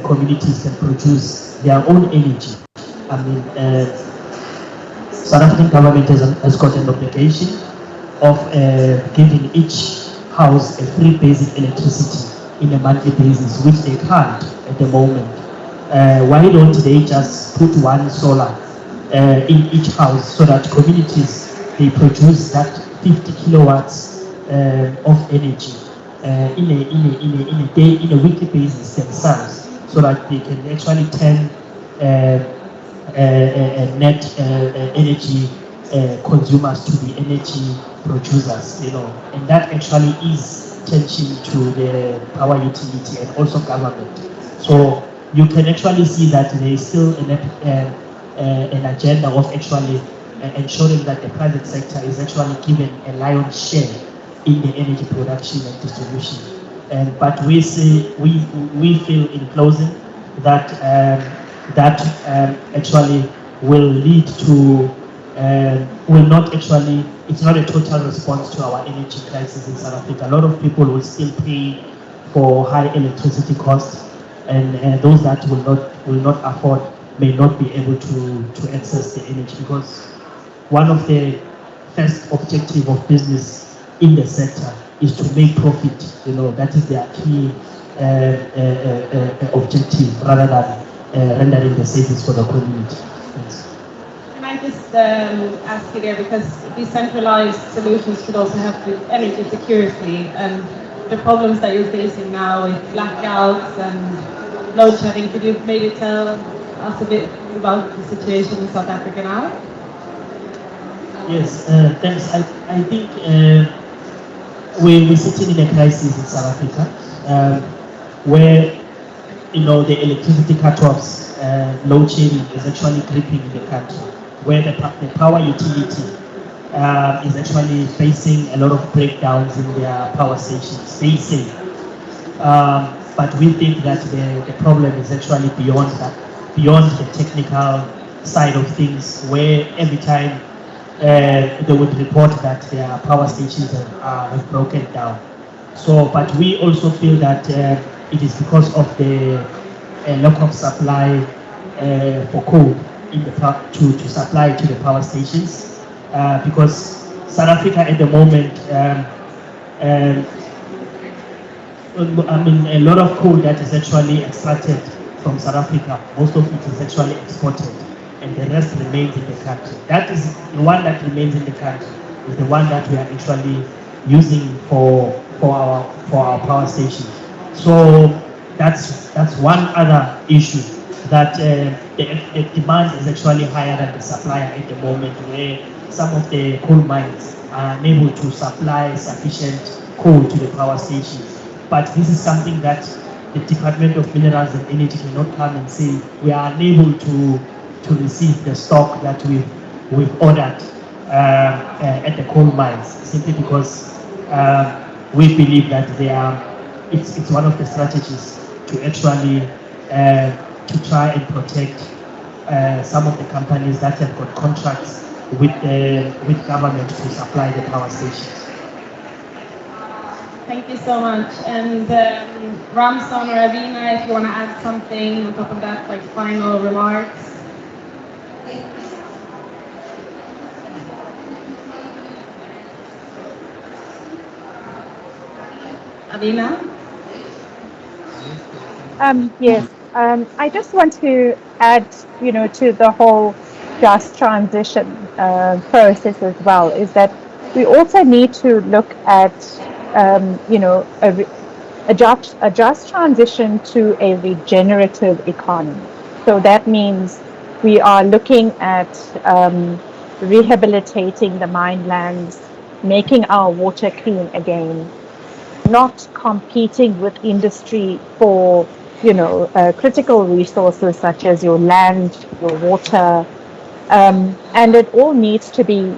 communities can produce their own energy. I mean, South African government has got an obligation of giving each house a free basic electricity in a monthly basis, which they can't at the moment. Why don't they just put one solar in each house so that communities, they produce that 50 kilowatts of energy in a day, in a weekly basis themselves, so that they can actually turn net energy consumers to the energy producers, and that actually is tension to the power utility and also government. So you can actually see that there is still an agenda of actually ensuring that the private sector is actually given a lion's share in the energy production and distribution. But we feel in closing that actually will lead to it's not a total response to our energy crisis in South Africa. A lot of people will still pay for high electricity costs, and those that will not afford may not be able to access the energy, because one of the first objective of business in the sector is to make profit. That is their key objective, rather than rendering the savings for the community. Thanks. Can I just ask you there, because decentralized solutions should also have with energy security and the problems that you're facing now with blackouts and load shedding. Could you maybe tell us a bit about the situation in South Africa now? Yes, thanks. I think we're sitting in a crisis in South Africa where the electricity cut-offs, load shedding is actually creeping in the country, where the power utility is actually facing a lot of breakdowns in their power stations, they say. But we think that the problem is actually beyond that, beyond the technical side of things, where every time they would report that their power stations have broken down. So, but we also feel that it is because of the lack of supply for coal to supply to the power stations, because South Africa at the moment, a lot of coal that is actually extracted from South Africa, most of it is actually exported, and the rest remains in the country. That is the one that remains in the country, is the one that we are actually using for our power station. So that's one other issue, that the demand is actually higher than the supply at the moment, where some of the coal mines are unable to supply sufficient coal to the power stations. But this is something that the Department of Minerals and Energy cannot come and say we are unable to receive the stock that we've ordered at the coal mines, simply because we believe that it's one of the strategies to actually to try and protect some of the companies that have got contracts with government to supply the power stations. Thank you so much. And Ramson or Avena, if you want to add something on top of that, like final remarks. Avena? Yes. I just want to add, to the whole just transition process as well, is that we also need to look at, a just transition to a regenerative economy. So that means we are looking at rehabilitating the mine lands, making our water clean again, not competing with industry for critical resources such as your land, your water, and it all needs to be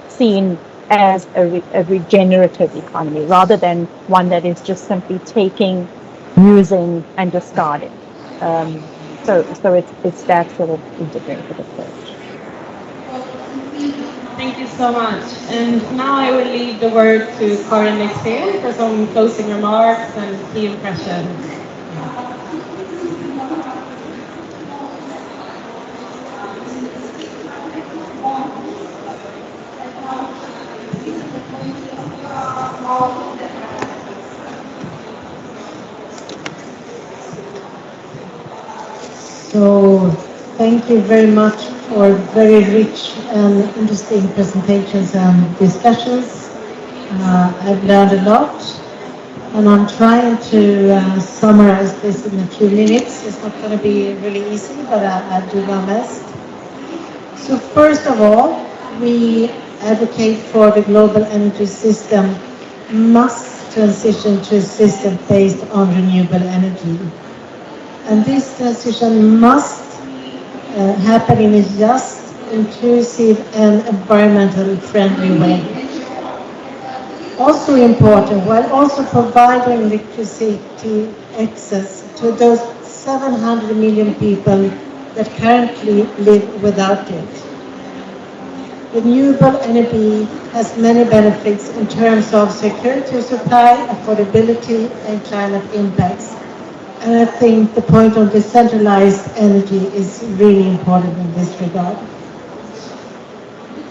seen as a regenerative economy rather than one that is just simply taking, using, and discarding. So it's that sort of integrated approach. Thank you so much. And now I will leave the word to Karin Lexén for some closing remarks and key impressions. So thank you very much for very rich and interesting presentations and discussions. I've learned a lot, and I'm trying to summarize this in a few minutes. It's not going to be really easy, but I'll do my best. So first of all, we advocate for the global energy system must transition to a system based on renewable energy. And this transition must happen in a just, inclusive and environmentally friendly way. Also important, while also providing electricity access to those 700 million people that currently live without it. Renewable energy has many benefits in terms of security of supply, affordability and climate impacts. And I think the point of decentralized energy is really important in this regard.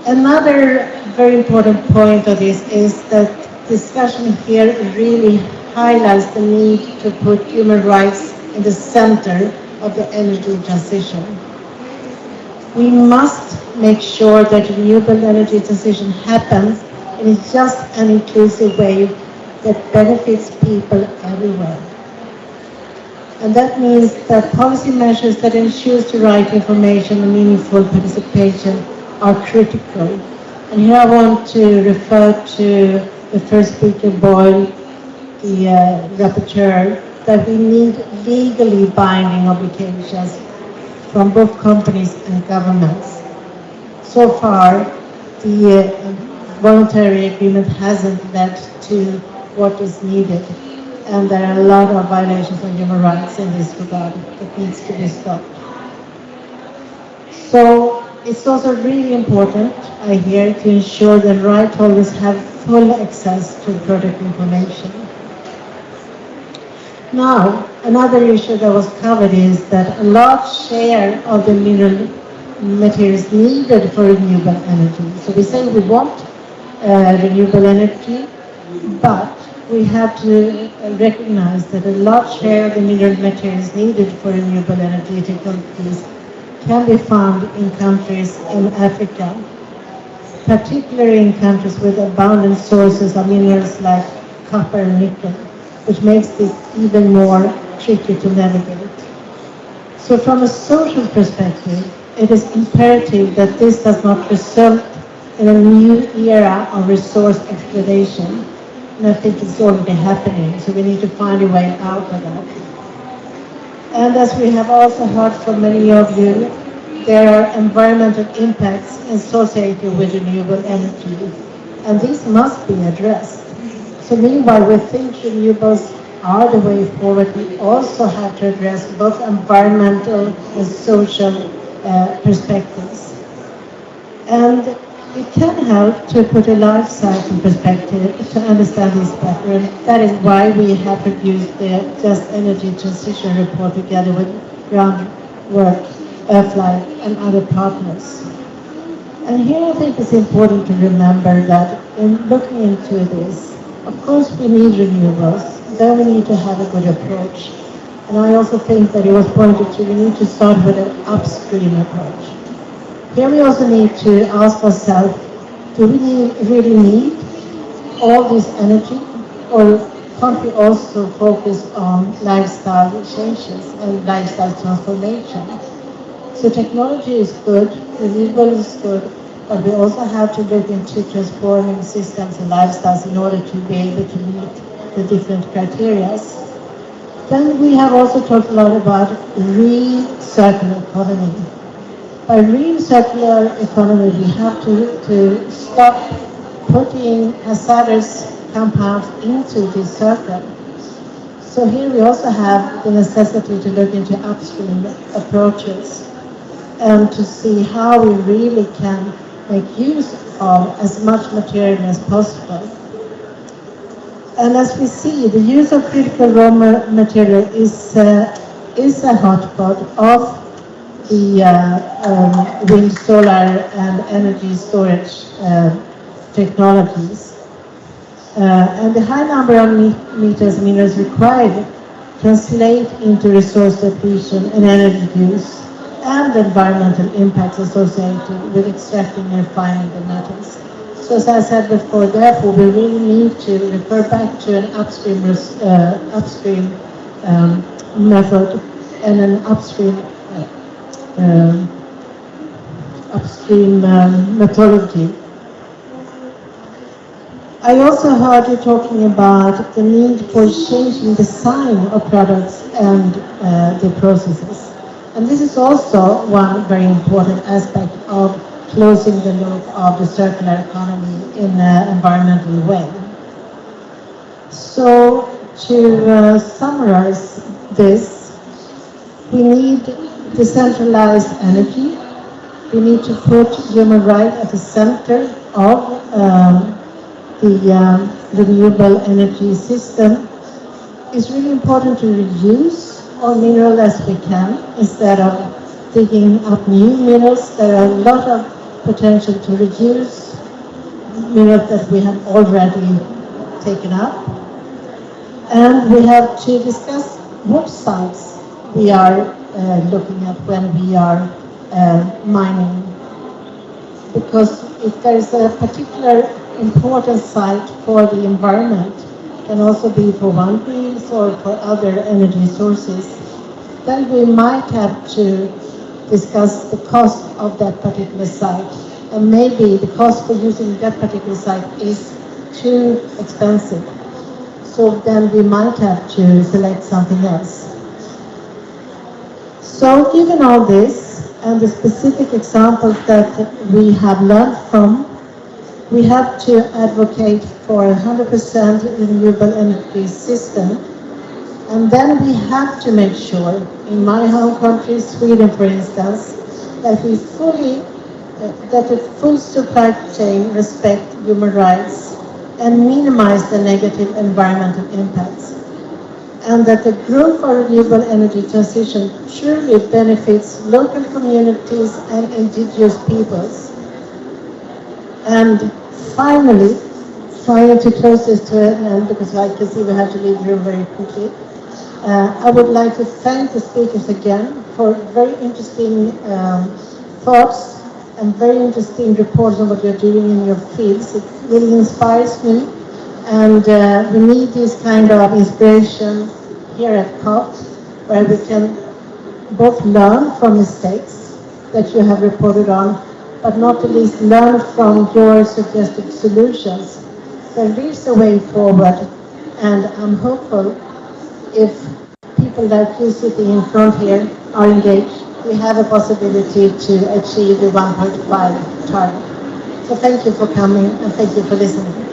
Another very important point of this is that discussion here really highlights the need to put human rights in the center of the energy transition. We must make sure that renewable energy transition happens in a just and inclusive way that benefits people everywhere. And that means that policy measures that ensure the right information and meaningful participation are critical. And here I want to refer to the first speaker, Boyle, the rapporteur, that we need legally binding obligations from both companies and governments. So far, the voluntary agreement hasn't led to what is needed. And there are a lot of violations of human rights in this regard that needs to be stopped. So it's also really important, I hear, to ensure that right holders have full access to product information. Now, another issue that was covered is that a large share of the mineral materials needed for renewable energy. So we say we want renewable energy, but we have to recognize that a large share of the mineral materials needed for renewable energy technologies can be found in countries in Africa, particularly in countries with abundant sources of minerals like copper and nickel, which makes this even more tricky to navigate. So from a social perspective, it is imperative that this does not result in a new era of resource exploitation. And I think it's already happening, so we need to find a way out of that. And as we have also heard from many of you, there are environmental impacts associated with renewable energy, and these must be addressed. So meanwhile, we think renewables are the way forward. We also have to address both environmental and social perspectives. And it can help to put a life cycle perspective to understand this better. And that is why we have produced the Just Energy Transition Report together with Groundwork, Earthlight, and other partners. And here I think it's important to remember that in looking into this, of course we need renewables, then we need to have a good approach. And I also think that it was pointed to, we need to start with an upstream approach. Here we also need to ask ourselves, do we really need all this energy, or can't we also focus on lifestyle changes and lifestyle transformation? So technology is good, renewable is good, but we also have to look into transforming systems and lifestyles in order to be able to meet the different criteria. Then we have also talked a lot about real circular economy. By real circular economy, we have to stop putting hazardous compounds into this circle. So here we also have the necessity to look into upstream approaches and to see how we really can make use of as much material as possible. And as we see, the use of critical raw material is a hotspot of the wind, solar, and energy storage technologies. And the high number of minerals required translate into resource depletion and energy use and environmental impacts associated with extracting and refining the metals. So as I said before, therefore, we really need to refer back to an upstream method and an upstream methodology. I also heard you talking about the need for changing design of products and the processes. And this is also one very important aspect of closing the loop of the circular economy in an environmental way. So to summarize this, we need decentralized energy. We need to put human rights at the center of the renewable energy system. It's really important to reuse all minerals as we can instead of digging up new minerals. There are a lot of potential to reduce minerals that we have already taken up. And we have to discuss what sites we are looking at when we are mining. Because if there is a particular important site for the environment, can also be for OneGreens or for other energy sources, then we might have to discuss the cost of that particular site. And maybe the cost for using that particular site is too expensive. So then we might have to select something else. So given all this and the specific examples that we have learned from, we have to advocate for a 100% renewable energy system. And then we have to make sure, in my home country, Sweden for instance, that that the full supply chain respect human rights and minimize the negative environmental impacts. And that the growth for renewable energy transition truly benefits local communities and indigenous peoples. And finally, trying to close this to an end, because I can see we have to leave the room very quickly, I would like to thank the speakers again for very interesting thoughts and very interesting reports on what you're doing in your fields. It really inspires me, and we need this kind of inspiration here at COP, where we can both learn from mistakes that you have reported on, but not the least learn from your suggested solutions. There is a way forward, and I'm hopeful if people like you sitting in front here are engaged, we have a possibility to achieve the 1.5 target. So thank you for coming and thank you for listening.